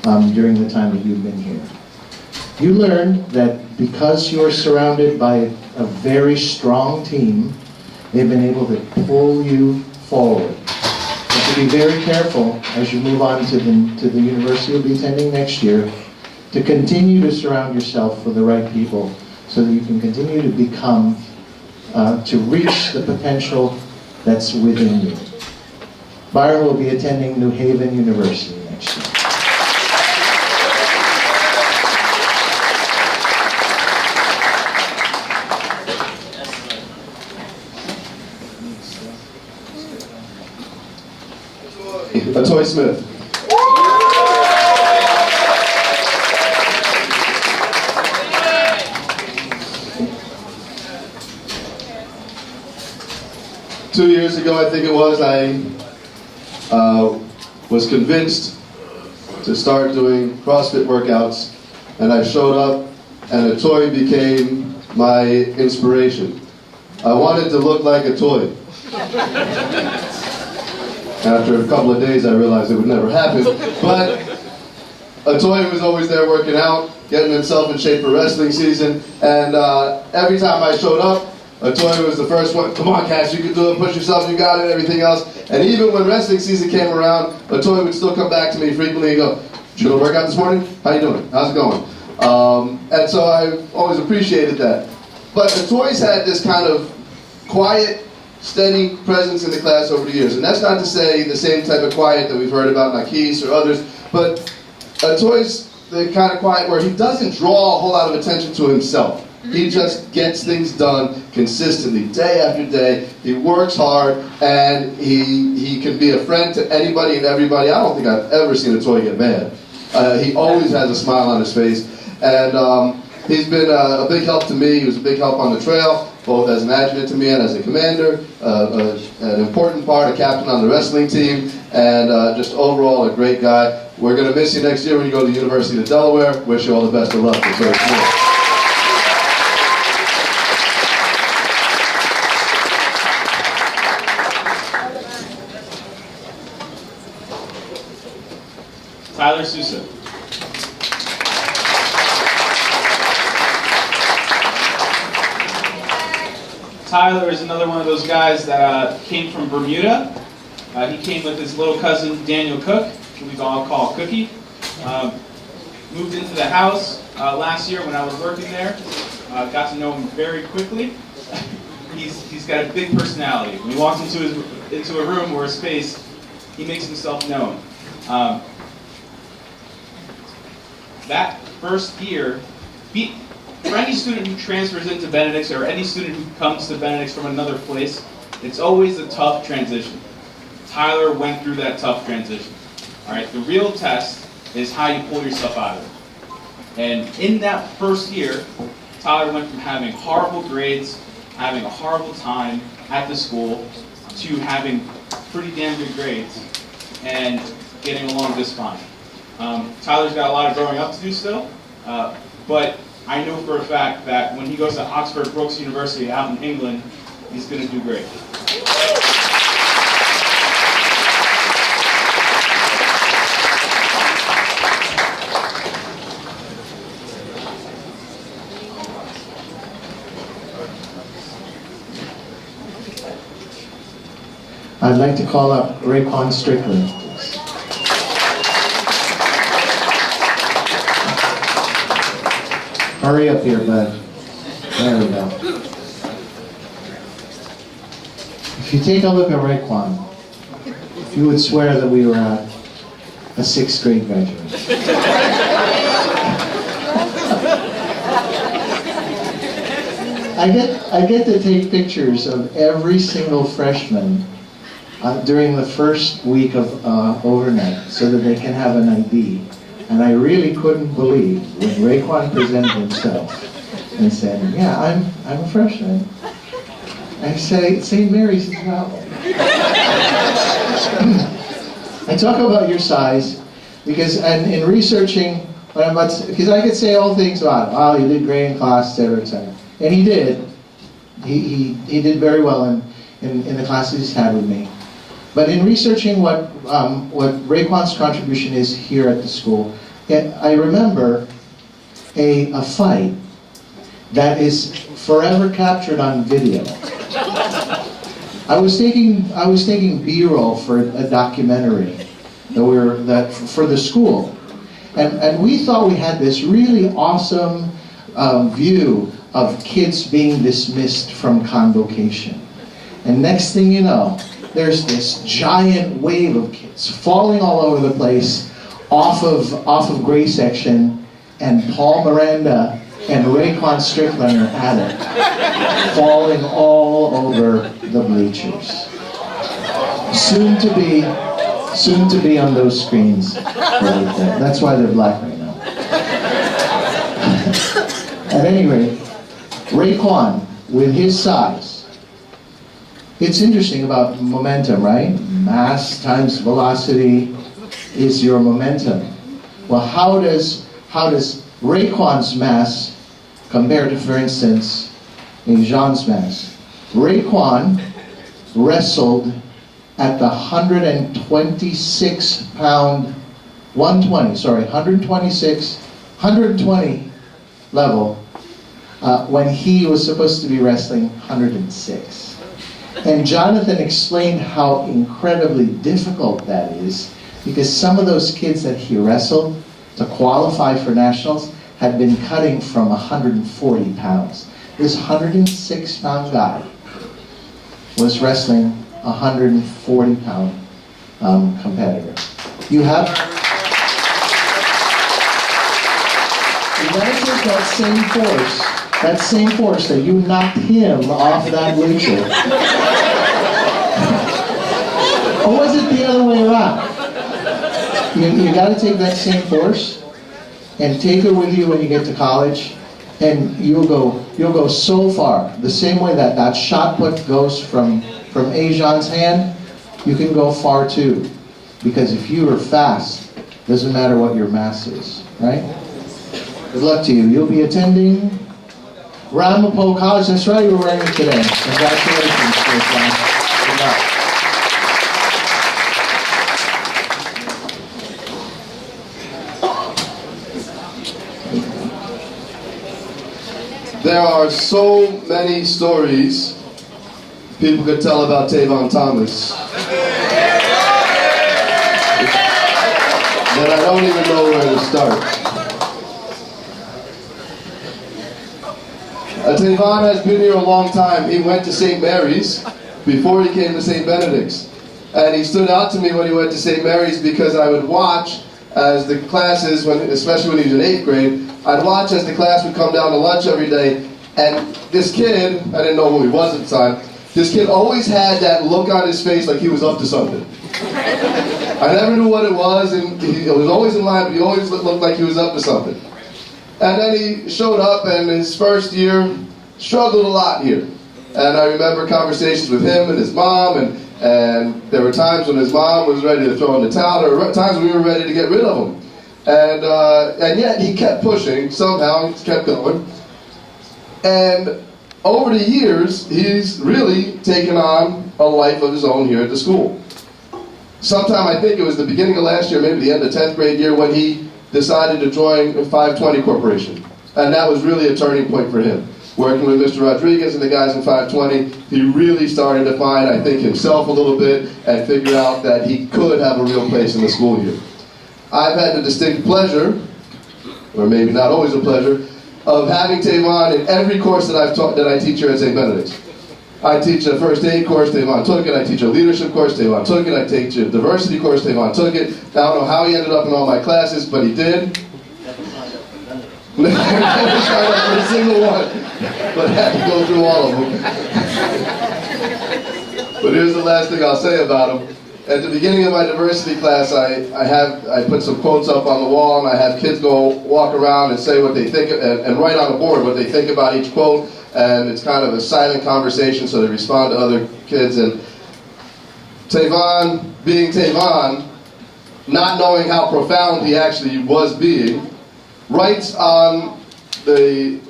during the time that you've been here. You learned that because you're surrounded by a very strong team, they've been able to pull you forward. But to be very careful as you move on to the university you'll be attending next year, to continue to surround yourself with the right people so that you can continue to become, to reach the potential that's within you. Byron will be attending New Haven University next year. Toy Smith. Two years ago, I think it was, I was convinced to start doing CrossFit workouts, and I showed up, and a toy became my inspiration. I wanted to look like a toy. After a couple of days, I realized it would never happen. But a toy was always there working out, getting himself in shape for wrestling season. And every time I showed up, a toy was the first one. Come on, Cash, you can do it. Push yourself, you got it, everything else. And even when wrestling season came around, a toy would still come back to me frequently and go, "Did you go to work out this morning? How you doing? How's it going?" And so I always appreciated that. But the toys had this kind of quiet, steady presence in the class over the years. And that's not to say the same type of quiet that we've heard about Nakis or others, but a toy's the kind of quiet where he doesn't draw a whole lot of attention to himself. He just gets things done consistently, day after day. He works hard, and he can be a friend to anybody and everybody. I don't think I've ever seen a toy get mad. He always has a smile on his face, and he's been a big help to me. He was a big help on the trail, both as an adjutant to me and as a commander, an important part, a captain on the wrestling team, and just overall a great guy. We're going to miss you next year when you go to the University of Delaware. Wish you all the best of luck. It's very cool. Tyler Sousa. Tyler is another one of those guys that came from Bermuda. He came with his little cousin Daniel Cook, who we all call Cookie. Moved into the house last year when I was working there. Got to know him very quickly. He's got a big personality. When he walks into a room or a space, he makes himself known. That first year, for any student who transfers into Benedict's or any student who comes to Benedict's from another place, it's always a tough transition. Tyler went through that tough transition. All right, the real test is how you pull yourself out of it. And in that first year, Tyler went from having horrible grades, having a horrible time at the school, to having pretty damn good grades and getting along just fine. Tyler's got a lot of growing up to do still, but I know for a fact that when he goes to Oxford Brookes University out in England, he's going to do great. I'd like to call up Raekwon Strickland, please. Hurry up here, bud. There we go. If you take a look at Raekwon, you would swear that we were at a 6th grade graduation. I get to take pictures of every single freshman during the first week of overnight so that they can have an ID. And I really couldn't believe when Raekwon presented himself and said, yeah, I'm a freshman. I say, St. Mary's is not one. I talk about your size because, and in researching what I'm about to, because I could say all things about him. Oh, you did great in class, etc., etc. And he did. He did very well in the classes he's had with me. But in researching what Raekwon's contribution is here at the school, I remember a fight that is forever captured on video. I was taking B-roll for a documentary for the school, and we thought we had this really awesome view of kids being dismissed from convocation. And next thing you know, there's this giant wave of kids falling all over the place off of Gray Section, and Paul Miranda and Raekwon Strickland are at it, falling all over the bleachers. Soon to be on those screens right there. That's why they're black right now. At any rate, Raekwon, with his size, it's interesting about momentum, right? Mass times velocity is your momentum. Well, how does Raekwon's mass compare to, for instance, Jean's mass? Raekwon wrestled at the 120 level when he was supposed to be wrestling 106. And Jonathan explained how incredibly difficult that is, because some of those kids that he wrestled to qualify for nationals had been cutting from 140 pounds. This 106-pound guy was wrestling a 140-pound competitor. You gotta take that same force that you knocked him off that bleacher. Or was it the other way around? You gotta take that same force and take it with you when you get to college, and you'll go so far. The same way that shot put goes from Jean's hand, you can go far too. Because if you are fast, doesn't matter what your mass is, right? Good luck to you. You'll be attending Ramapo College. That's right, you're wearing it today. Congratulations, John. Good luck. There are so many stories people could tell about Tavon Thomas that I don't even know where to start. Tavon has been here a long time. He went to St. Mary's before he came to St. Benedict's. And he stood out to me when he went to St. Mary's because I would watch as the classes, especially when he was in 8th grade, I'd watch as the class would come down to lunch every day, and this kid, I didn't know who he was at the time, this kid always had that look on his face like he was up to something. I never knew what it was, and he was always in line, but he always looked like he was up to something. And then he showed up, and his first year, struggled a lot here. And I remember conversations with him and his mom, and there were times when his mom was ready to throw in the towel, there were times when we were ready to get rid of him. And yet he kept pushing, somehow he kept going. And over the years, he's really taken on a life of his own here at the school. Sometime, I think it was the beginning of last year, maybe the end of 10th grade year, when he decided to join 520 Corporation. And that was really a turning point for him. working with Mr. Rodriguez and the guys in 520, he really started to find, I think, himself a little bit and figure out that he could have a real place in the school here. I've had the distinct pleasure, or maybe not always a pleasure, of having Tavon in every course that I've taught, that I teach here at St. Benedict's. I teach a first aid course, Tavon took it. I teach a leadership course, Tavon took it. I teach a diversity course, Tavon took it. I don't know how he ended up in all my classes, but he did. Never signed up for a single one, but had to go through all of them. But here's the last thing I'll say about him. At the beginning of my diversity class, I put some quotes up on the wall, and I have kids go walk around and say what they think, and write on a board what they think about each quote. And it's kind of a silent conversation, so they respond to other kids. And Tavon, being Tavon, not knowing how profound he actually was being, writes on the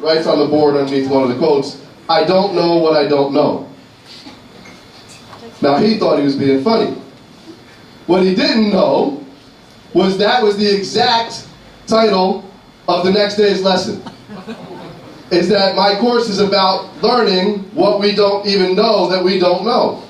board underneath one of the quotes, "I don't know what I don't know." Now he thought he was being funny. What he didn't know was that was the exact title of the next day's lesson. Is that my course is about learning what we don't even know that we don't know.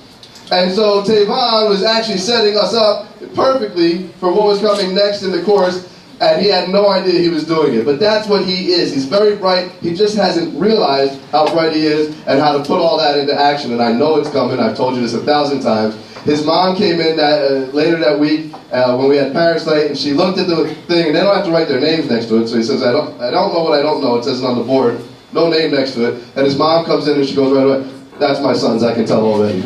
And so Tavon was actually setting us up perfectly for what was coming next in the course, and he had no idea he was doing it. But that's what he is. He's very bright. He just hasn't realized how bright he is and how to put all that into action. And I know it's coming. I've told you this 1,000 times. His mom came in later that week when we had parents' night, and she looked at the thing, and they don't have to write their names next to it. So he says, I don't know what I don't know. It says it on the board. No name next to it. And his mom comes in and she goes right away, "That's my son's, I can tell already."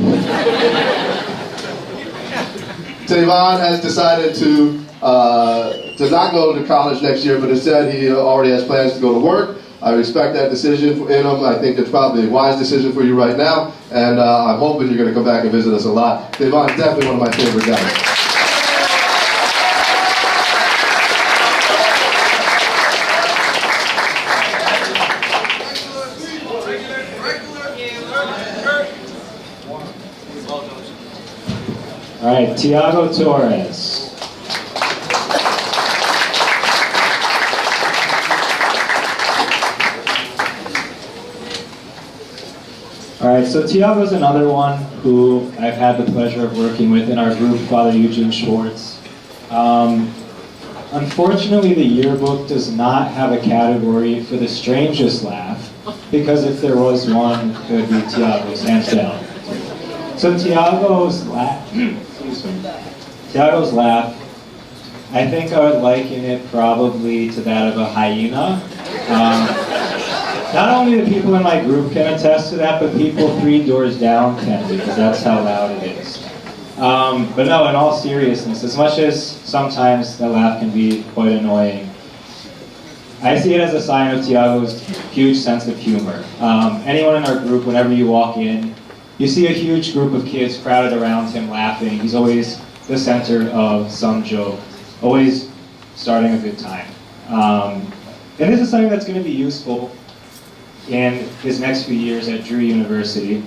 Tavon has decided to not go to college next year, but instead he already has plans to go to work. I respect that decision in him. I think it's probably a wise decision for you right now, and I'm hoping you're going to come back and visit us a lot. Tavon's definitely one of my favorite guys. All right, Tiago Torres. All right, so Tiago's another one who I've had the pleasure of working with in our group, Father Eugene Schwartz. Unfortunately, the yearbook does not have a category for the strangest laugh, because if there was one, it would be Tiago's, hands down. So Tiago's laugh, Tiago's laugh, I think I would liken it probably to that of a hyena. Not only the people in my group can attest to that, but people 3 doors down can, because that's how loud it is. But no, in all seriousness, as much as sometimes that laugh can be quite annoying, I see it as a sign of Tiago's huge sense of humor. Anyone in our group, whenever you walk in, you see a huge group of kids crowded around him laughing. He's always the center of some joke, always starting a good time. And this is something that's going to be useful in his next few years at Drew University.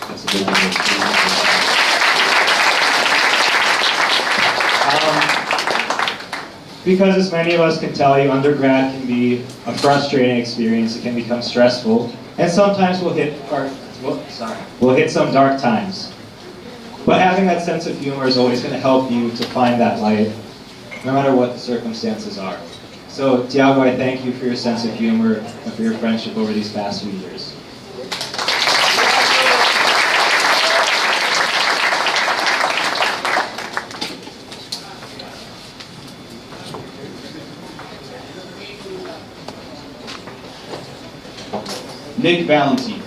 That's a big university. Because as many of us can tell you, undergrad can be a frustrating experience. It can become stressful, and sometimes we'll hit some dark times. But having that sense of humor is always going to help you to find that light, no matter what the circumstances are. So, Tiago, I thank you for your sense of humor and for your friendship over these past few years. Nick Valentine.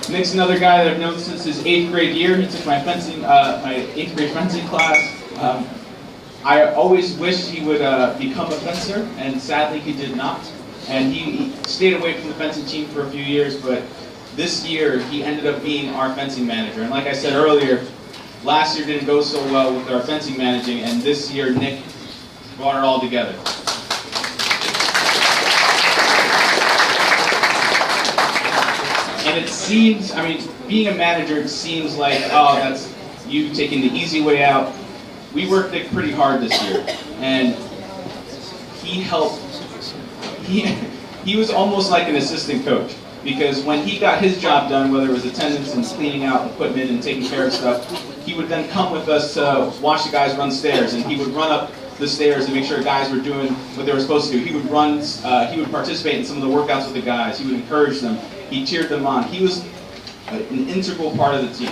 Nick's another guy that I've known since his 8th grade year. He took my 8th grade fencing class. I always wished he would become a fencer, and sadly he did not. And he stayed away from the fencing team for a few years, but this year he ended up being our fencing manager. And like I said earlier, last year didn't go so well with our fencing managing, and this year Nick brought it all together. And it seems, I mean, being a manager, it seems like, oh, that's you taking the easy way out. we worked Nick pretty hard this year, and he helped. He was almost like an assistant coach, because when he got his job done, whether it was attendance and cleaning out equipment and taking care of stuff, he would then come with us to watch the guys run stairs, and he would run up the stairs and make sure guys were doing what they were supposed to do. He would participate in some of the workouts with the guys. He would encourage them. He cheered them on. He was an integral part of the team.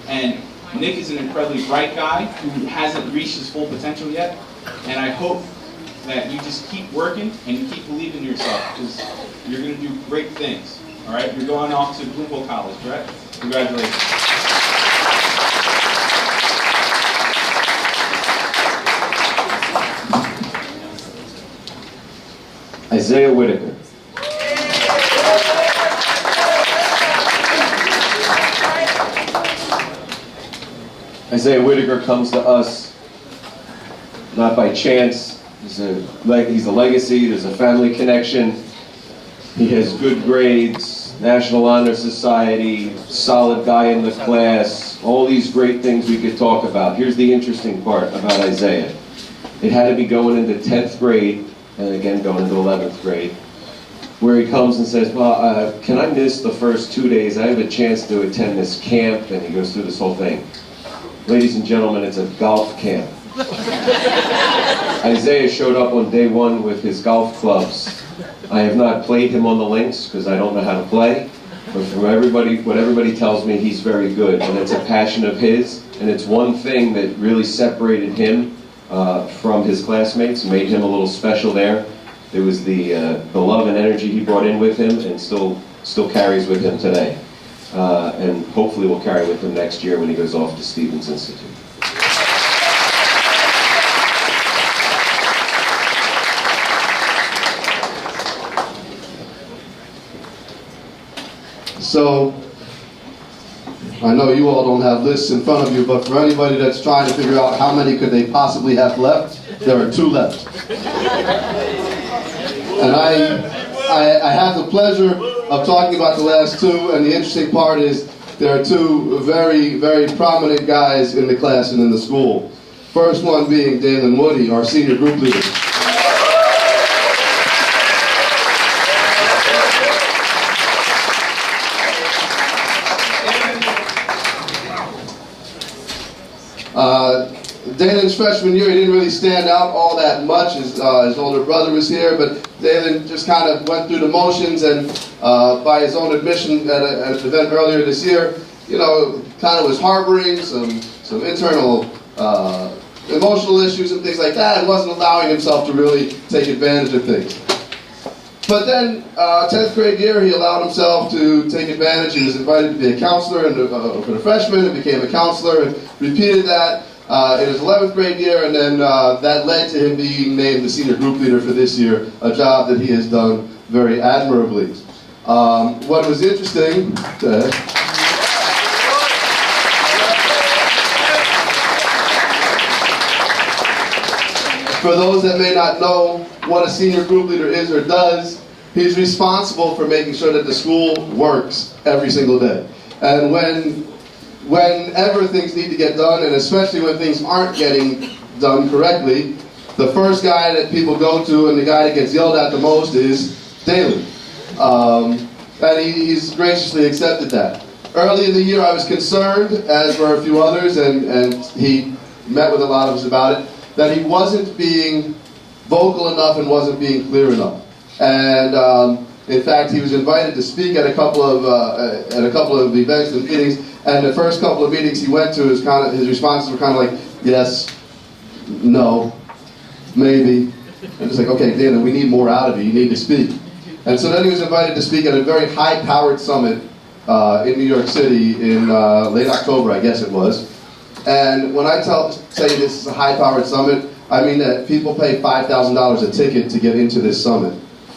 And Nick is an incredibly bright guy who hasn't reached his full potential yet. And I hope that you just keep working and you keep believing in yourself, because you're going to do great things. All right? You're going off to Bloomfield College, correct? Congratulations. Isaiah Whitaker. Isaiah Whitaker comes to us not by chance. He's a legacy. There's a family connection. He has good grades, National Honor Society, solid guy in the class, all these great things we could talk about. Here's the interesting part about Isaiah. It had to be going into 10th grade, and again going into 11th grade, where he comes and says, well, can I miss the first 2 days? I have a chance to attend this camp, and he goes through this whole thing. Ladies and gentlemen, it's a golf camp. Isaiah showed up on day one with his golf clubs. I have not played him on the links because I don't know how to play, but from what everybody tells me, he's very good, and it's a passion of his, and it's one thing that really separated him from his classmates, made him a little special there. It was the love and energy he brought in with him, and still carries with him today. And hopefully will carry with him next year when he goes off to Stevens Institute. So, I know you all don't have lists in front of you, but for anybody that's trying to figure out how many could they possibly have left, there are 2 left. And I have the pleasure of talking about the last 2, and the interesting part is there are 2 very, very prominent guys in the class and in the school. First one being Dalen Woody, our senior group leader. Dalen's freshman year, he didn't really stand out all that much. His older brother was here, but Dalen just kind of went through the motions, and by his own admission at an event earlier this year, you know, kind of was harboring some internal emotional issues and things like that, and wasn't allowing himself to really take advantage of things. But then, 10th grade year, he allowed himself to take advantage. He was invited to be a counselor for the freshmen, and became a counselor, and repeated that in his 11th grade year, and then that led to him being named the senior group leader for this year, a job that he has done very admirably. What was interesting, for those that may not know what a senior group leader is or does, he's responsible for making sure that the school works every single day. And whenever things need to get done, and especially when things aren't getting done correctly, the first guy that people go to and the guy that gets yelled at the most is Dalen. And he's graciously accepted that. Early in the year I was concerned, as were a few others, and he met with a lot of us about it, that he wasn't being vocal enough and wasn't being clear enough. And in fact, he was invited to speak at a couple of events and meetings. And the first couple of meetings he went to, his responses were kind of like, yes, no, maybe. And it's like, okay, Dana, we need more out of you. You need to speak. And so then he was invited to speak at a very high-powered summit in New York City in late October, I guess it was. And when I say this is a high-powered summit, I mean that people pay $5,000 a ticket to get into this summit.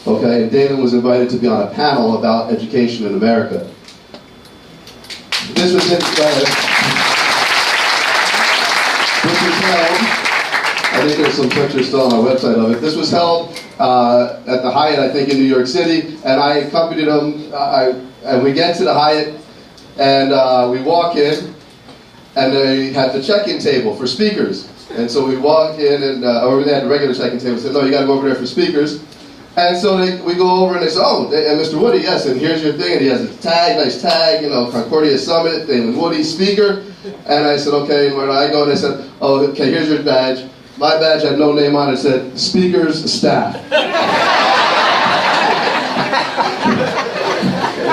Okay, and Dalen was invited to be on a panel about education in America. This was held, I think there's some pictures still on our website of it. This was held at the Hyatt, I think, in New York City, and I accompanied him, and we get to the Hyatt, and we walk in, and they had the check-in table for speakers. And so we walk in, and or they had a regular check-in table. Said, no, you got to go over there for speakers. And so we go over, and they say, oh, and Mr. Woody, yes, and here's your thing. And he has a tag, nice tag, you know, Concordia Summit, David Woody, speaker. And I said, okay, where do I go? And they said, oh, okay, here's your badge. My badge had no name on it. It said, speakers staff. I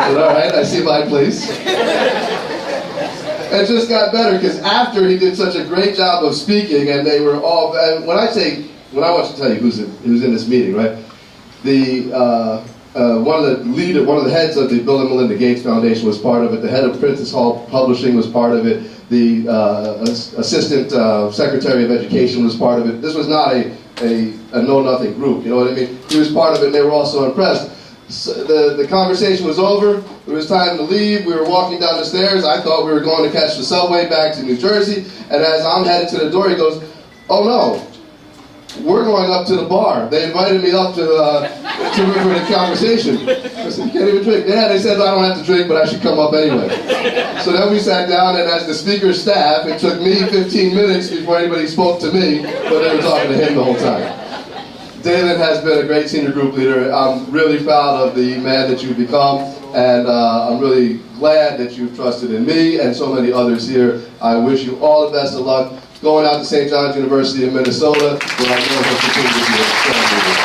said, all right, I see my place. It just got better because after he did such a great job of speaking, and they were all. And when I want to tell you who's in this meeting, right? One of the heads of the Bill and Melinda Gates Foundation was part of it. The head of Princess Hall Publishing was part of it. The assistant secretary of education was part of it. This was not a know-nothing group. You know what I mean? He was part of it, and they were also impressed. So the conversation was over. It was time to leave. We were walking down the stairs. I thought we were going to catch the subway back to New Jersey. And as I'm headed to the door, he goes, oh no, we're going up to the bar. They invited me up to for the conversation. I said, you can't even drink. Yeah, they said I don't have to drink, but I should come up anyway. So then we sat down, and as the speaker's staff, it took me 15 minutes before anybody spoke to me, but they were talking to him the whole time. David has been a great senior group leader. I'm really proud of the man that you've become, and I'm really glad that you've trusted in me and so many others here. I wish you all the best of luck going out to St. John's University in Minnesota, where I know he'll continue to be a strong leader.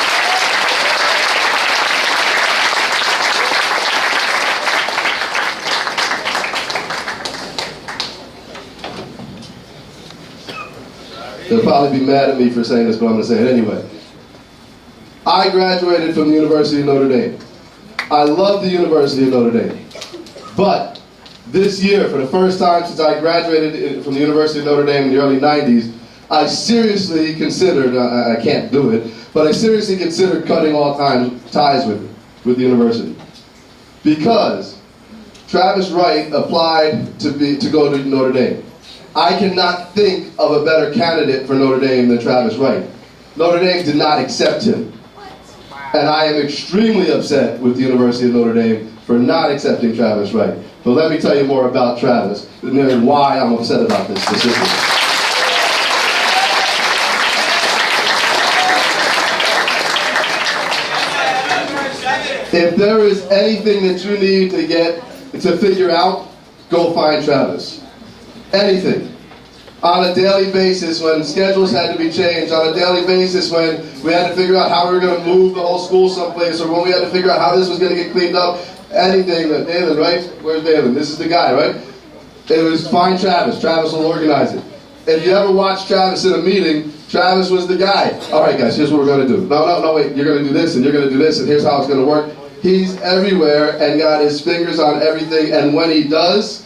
They'll probably be mad at me for saying this, but I'm going to say it anyway. I graduated from the University of Notre Dame. I love the University of Notre Dame. But this year, for the first time since I graduated from the University of Notre Dame in the early 90s, I seriously considered, I can't do it, but I seriously considered cutting all ties with the university. Because Travis Wright applied to go to Notre Dame. I cannot think of a better candidate for Notre Dame than Travis Wright. Notre Dame did not accept him. And I am extremely upset with the University of Notre Dame for not accepting Travis Wright. But let me tell you more about Travis and why I'm upset about this specifically. If there is anything that you need to figure out, go find Travis. Anything. On a daily basis, when schedules had to be changed, on a daily basis when we had to figure out how we were going to move the whole school someplace, or when we had to figure out how this was going to get cleaned up, anything. David, right? Where's David? This is the guy, right? It was find Travis. Travis will organize it. If you ever watch Travis in a meeting, Travis was the guy. All right, guys, here's what we're going to do. No, wait, you're going to do this, and you're going to do this, and here's how it's going to work. He's everywhere and got his fingers on everything, and when he does,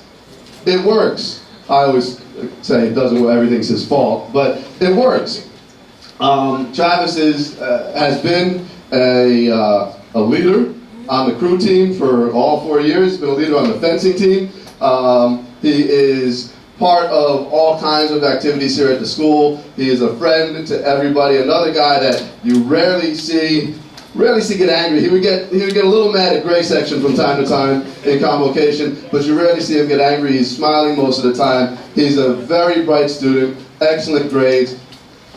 it works. I always say it doesn't work, everything's his fault, but it works. Travis has been a leader on the crew team for all 4 years. He's been a leader on the fencing team. He is part of all kinds of activities here at the school. He is a friend to everybody. Another guy that you rarely see get angry. He would get a little mad at Gray Section from time to time in convocation, but you rarely see him get angry. He's smiling most of the time. He's a very bright student, excellent grades,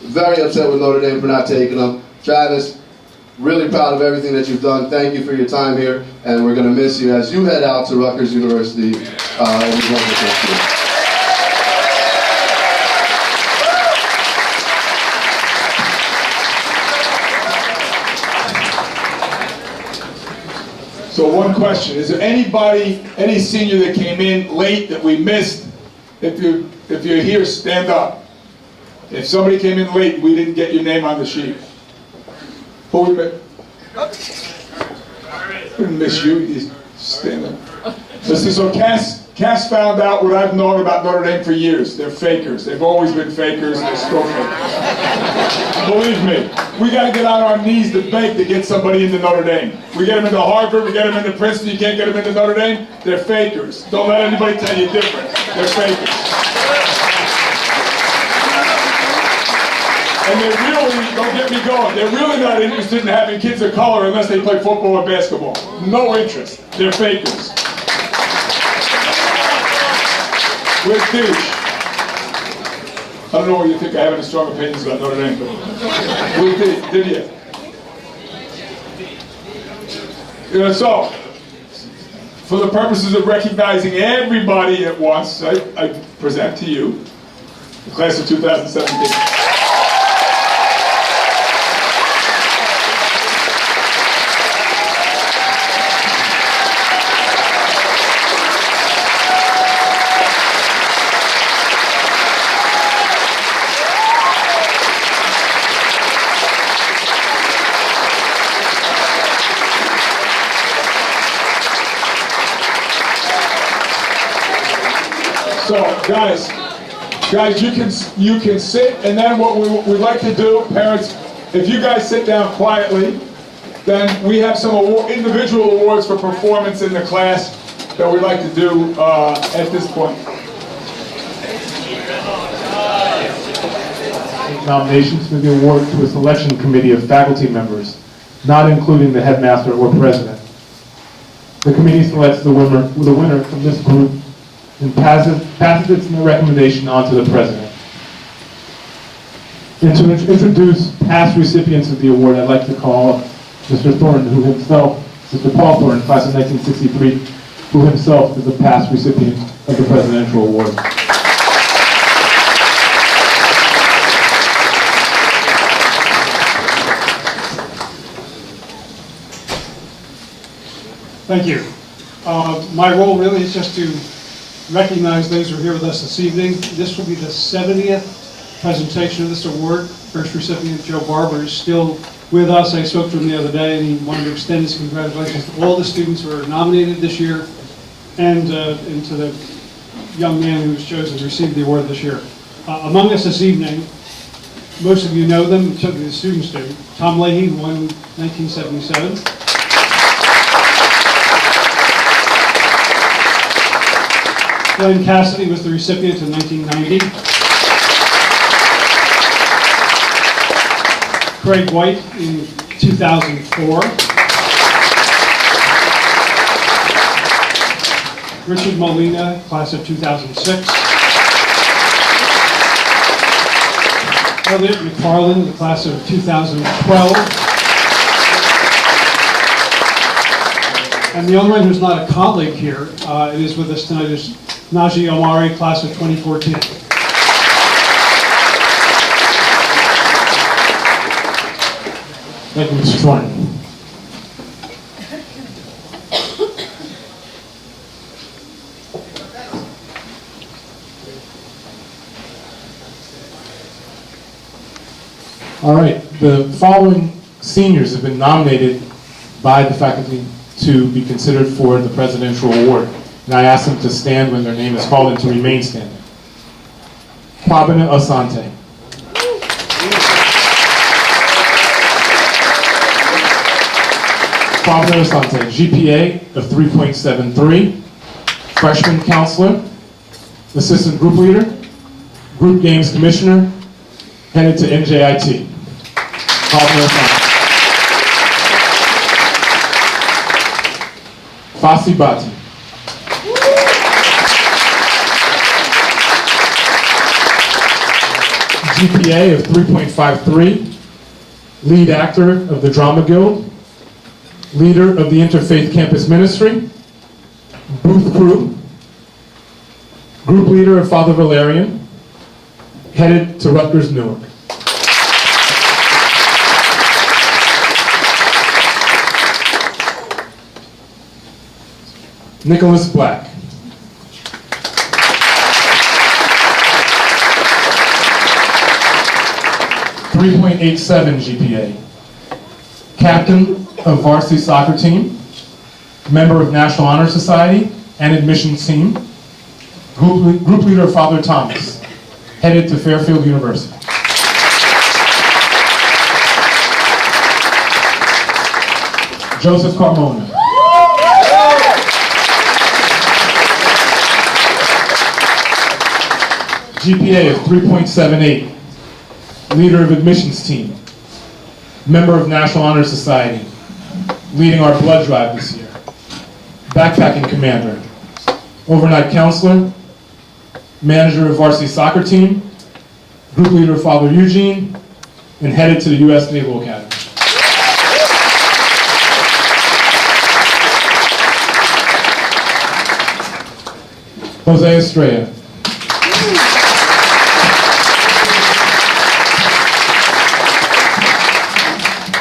very upset with Notre Dame for not taking him. Travis, really proud of everything that you've done. Thank you for your time here, and we're going to miss you as you head out to Rutgers University in the next year. So one question, is there any senior that came in late that we missed? If you're here, stand up. If somebody came in late, we didn't get your name on the sheet. Who we missed? We didn't miss you, you stand up. Listen, so Cass found out what I've known about Notre Dame for years. They're fakers. They've always been fakers. They're still fakers. Believe me, we got to get on our knees to beg to get somebody into Notre Dame. We get them into Harvard, we get them into Princeton, you can't get them into Notre Dame. They're fakers. Don't let anybody tell you different. They're fakers. And they're really, don't get me going, they're really not interested in having kids of color unless they play football or basketball. No interest. They're fakers. With douche. don't know what you think I have any strong opinions about Notre Dame, but we did you? So, for the purposes of recognizing everybody at once, I present to you the class of 2017. So, guys, you can sit, and then what we'd like to do, parents, if you guys sit down quietly, then we have some individual awards for performance in the class that we'd like to do at this point. Nominations for the award to a selection committee of faculty members, not including the headmaster or president. The committee selects the winner from this group and passes its recommendation on to the president. And to introduce past recipients of the award, I'd like to call up Mr. Thornton, Mr. Paul Thornton, class of 1963, who himself is a past recipient of the presidential award. Thank you. My role really is just to recognize those who are here with us this evening. This will be the 70th presentation of this award. First recipient, Joe Barber, is still with us. I spoke to him the other day, and he wanted to extend his congratulations to all the students who are nominated this year and to the young man who was chosen to receive the award this year. Among us this evening, most of you know them, certainly the students do. Tom Leahy, who won in 1977. Glenn Cassidy was the recipient in 1990. Craig White in 2004. Richard Molina, class of 2006. Elliot McFarland, the class of 2012. And the only one who's not a colleague here, is with us tonight, is Najee Omari, class of 2014. Thank you, Mr. Thornton. All right, the following seniors have been nominated by the faculty to be considered for the Presidential Award. And I ask them to stand when their name is called and to remain standing. Pabina Asante. Pabina Asante, GPA of 3.73, freshman counselor, assistant group leader, group games commissioner, headed to NJIT. Pabina Asante. Fasi Bati. GPA of 3.53, lead actor of the Drama Guild, leader of the Interfaith Campus Ministry, booth crew, group leader of Father Valerian, headed to Rutgers, Newark. Nicholas Black. .87 GPA. Captain of varsity soccer team, member of National Honor Society and admissions team, group leader of Father Thomas, headed to Fairfield University. Joseph Carmona. GPA of 3.78. Leader of admissions team, member of National Honor Society, leading our blood drive this year, backpacking commander, overnight counselor, manager of varsity soccer team, Group leader Father Eugene, and headed to the U.S. Naval Academy. Jose Estrella.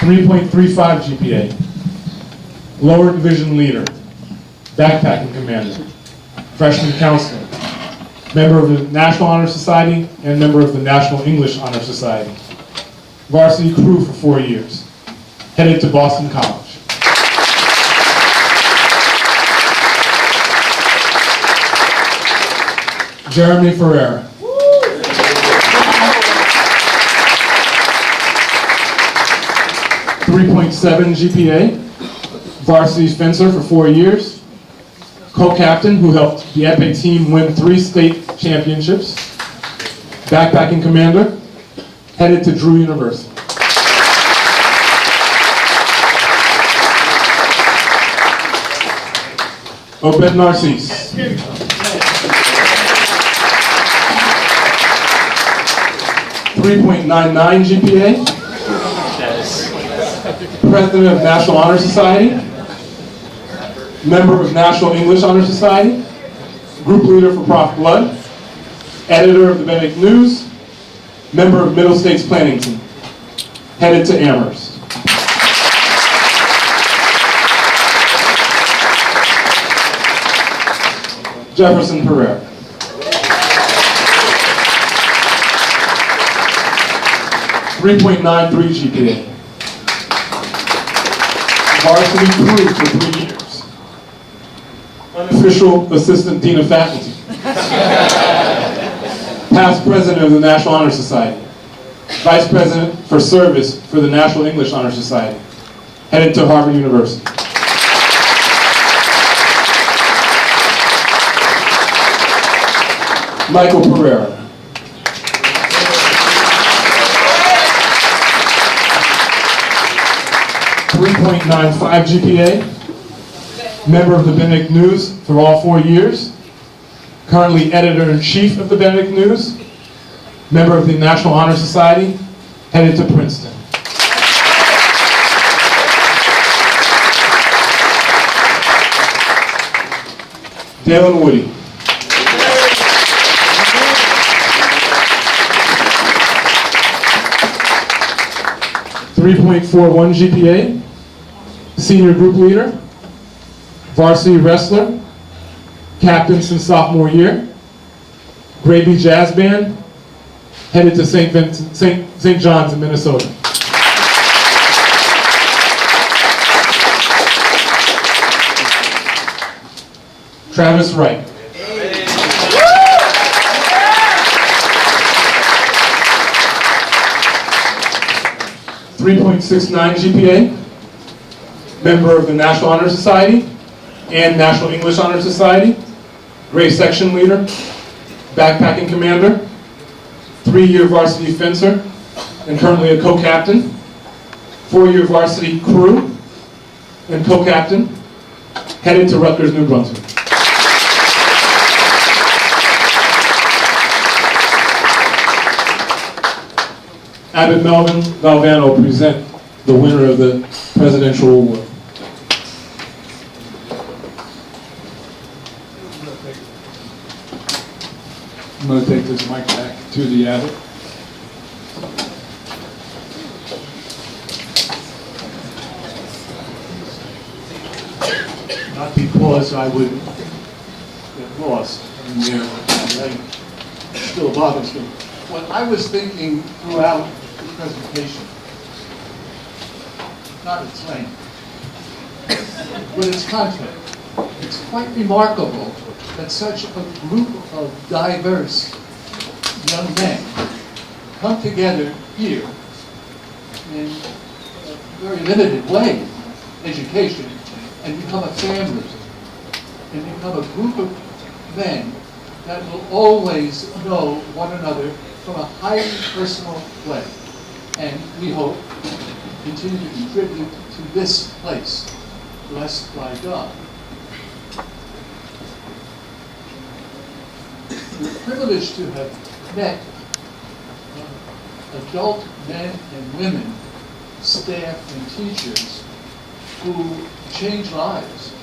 .335 GPA. Lower division leader. Backpacking commander. Freshman counselor. Member of the National Honor Society and member of the National English Honor Society. Varsity crew for 4 years. Headed to Boston College. Jeremy Ferreira. .37 GPA. Varsity fencer for 4 years. Co-captain who helped the Epic team win 3 state championships. Backpacking commander. Headed to Drew University. Obed Narcisse. .99 GPA. President of National Honor Society. Member of National English Honor Society. Group leader for Prof Blood. Editor of the Benedict News. Member of Middle States Planning Team. Headed to Amherst. Jefferson Pereira. .93 GPA. Varsity crew for 3 years. Unofficial assistant dean of faculty. Past president of the National Honor Society. Vice president for service for the National English Honor Society. Headed to Harvard University. Michael Pereira. .95 GPA. Member of the Benedict News for all 4 years. Currently editor-in-chief of the Benedict News. Member of the National Honor Society. Headed to Princeton. Dalen Woody. .41 GPA. Senior group leader. Varsity wrestler. Captain since sophomore year. Gravy Jazz Band. Headed to St. John's in Minnesota. Travis Wright. .69 GPA. Member of the National Honor Society and National English Honor Society. Gray section leader. Backpacking commander. 3-year varsity fencer and currently a co-captain. 4-year varsity crew and co-captain. Headed to Rutgers, New Brunswick. Abbott Melvin Galvano present the winner of the Presidential Award. I'm going to take this mic back to the Abbott. Not because I would get lost in there, it still bothers me. What I was thinking throughout the presentation, not its length, but its content. It's quite remarkable that such a group of diverse young men come together here in a very limited way, education, and become a family, and become a group of men that will always know one another from a highly personal way, and we hope continue to contribute to this place, blessed by God. We're privileged to have met adult men and women, staff and teachers who change lives.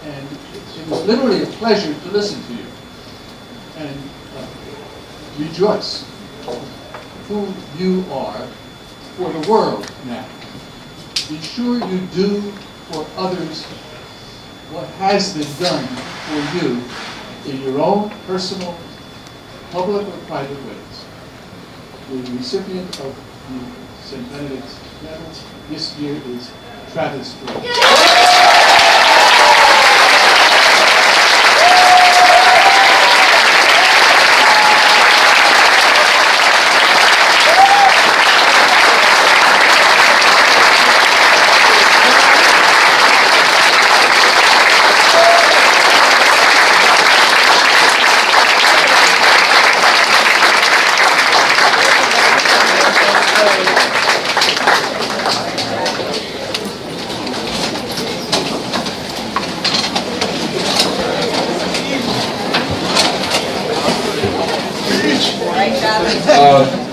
And it was literally a pleasure to listen to you and rejoice who you are for the world now. Be sure you do for others what has been done for you in your own personal, public or private ways. The recipient of the St. Benedict's Medal this year is Travis Gray.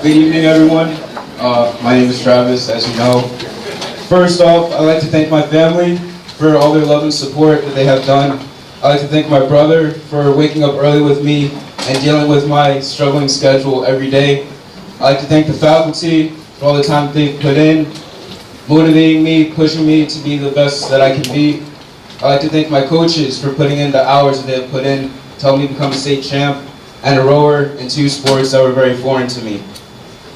Good evening, everyone. My name is Travis, as you know. First off, I'd like to thank my family for all their love and support that they have done. I'd like to thank my brother for waking up early with me and dealing with my struggling schedule every day. I'd like to thank the faculty for all the time they've put in, motivating me, pushing me to be the best that I can be. I'd like to thank my coaches for putting in the hours that they have put in to help me become a state champ and a rower in 2 sports that were very foreign to me.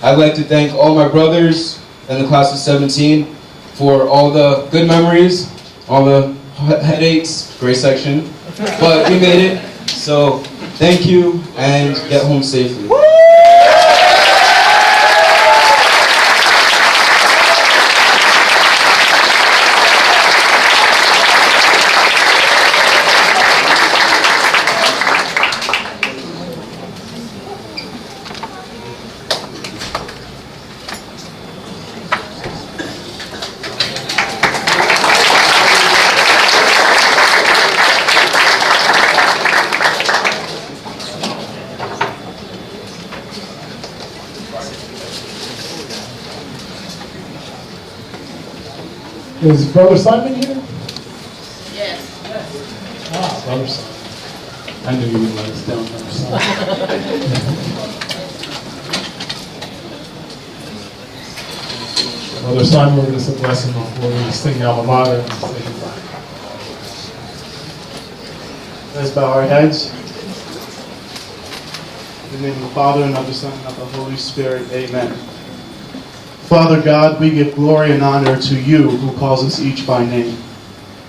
I'd like to thank all my brothers in the class of 17 for all the good memories, all the headaches, great section, but we made it, so thank you and get home safely. Is Brother Simon here? Yes. Ah, Brother Simon. I knew you would let us down, Brother Simon. Brother Simon, we're going to bless him before we sing Alma Mater and say goodbye. Let's bow our heads. In the name of the Father, and of the Son, and of the Holy Spirit. Amen. Father God, we give glory and honor to you who calls us each by name.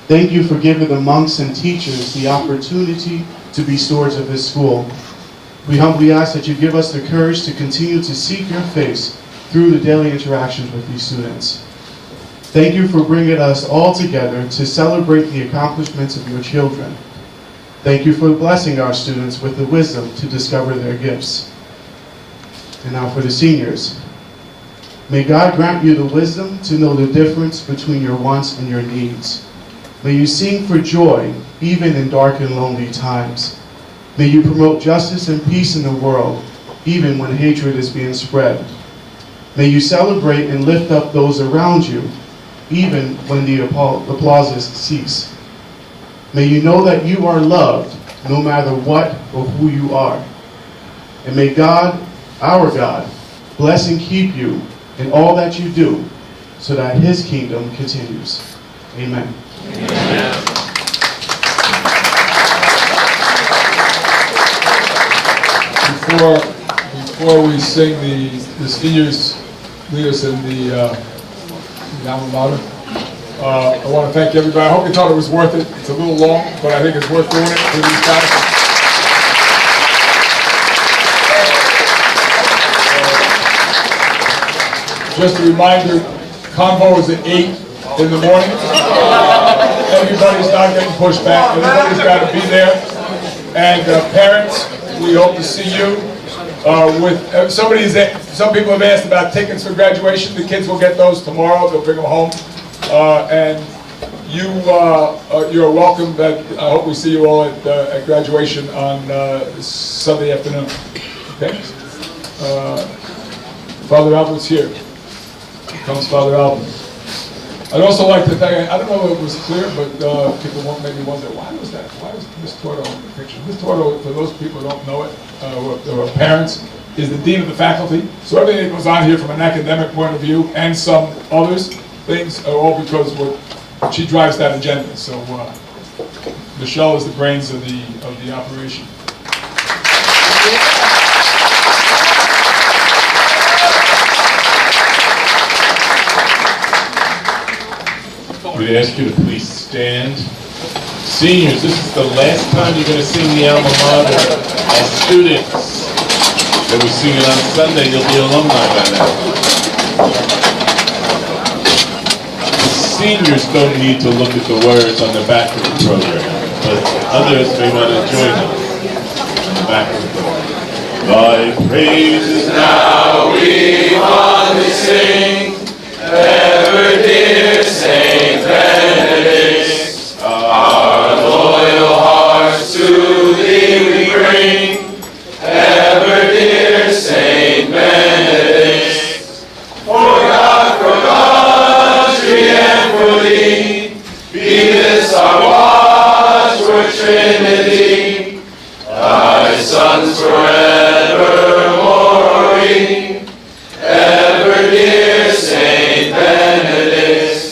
Thank you for giving the monks and teachers the opportunity to be stewards of this school. We humbly ask that you give us the courage to continue to seek your face through the daily interactions with these students. Thank you for bringing us all together to celebrate the accomplishments of your children. Thank you for blessing our students with the wisdom to discover their gifts. And now for the seniors. May God grant you the wisdom to know the difference between your wants and your needs. May you sing for joy, even in dark and lonely times. May you promote justice and peace in the world, even when hatred is being spread. May you celebrate and lift up those around you, even when the applauses cease. May you know that you are loved, no matter what or who you are. And may God, our God, bless and keep you in all that you do, so that his kingdom continues. Amen. Amen. Before we sing, the seniors lead us in the Alma Mater. I want to thank everybody. I hope you thought it was worth it. It's a little long, but I think it's worth doing it for these guys. Just a reminder, convo is at 8 in the morning. Everybody's not getting pushed back. Everybody's got to be there. And parents, we hope to see you. Some people have asked about tickets for graduation. The kids will get those tomorrow. They'll bring them home. And you're welcome. I hope we see you all at graduation on Sunday afternoon. Okay. Father Albert's here. Here comes Father Albert. I'd also like to thank, I don't know if it was clear, but people won't maybe wonder, why was Miss Torto in the picture? Miss Torto, for those people who don't know it, who are parents, is the Dean of the Faculty. So everything that goes on here from an academic point of view, and some others, things are all because she drives that agenda. So Michelle is the brains of the operation. We'd ask you to please stand. Seniors, this is the last time you're going to sing the alma mater as students. They will sing it on Sunday, you'll be alumni by now. The seniors don't need to look at the words on the back of the program, but others may want to join them on the back of the program. Thy praises now we fondly sing, ever dear Saint Benedict, our loyal hearts to thee we bring, ever dear Saint Benedict, for God, for country, and for thee, be this our watchword Trinity, thy sons forevermore are we, ever dear Saint Benedict.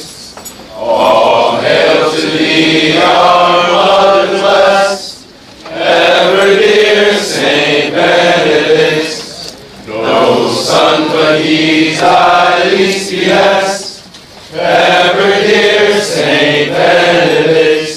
All hail to thee, our mother blessed, ever dear Saint Benedict. No son but he thy least behest, ever dear Saint Benedict.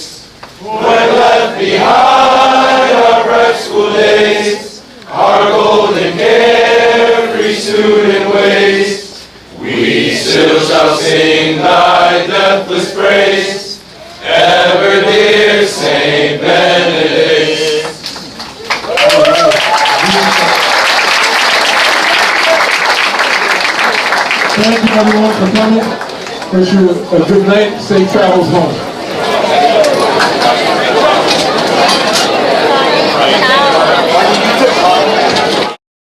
When left behind our bright school days, our golden carefree student ways, we still shall sing thy deathless praise, ever dear Saint Benedict. Thank you everyone for coming. Wish you a good night, safe travels home. Right.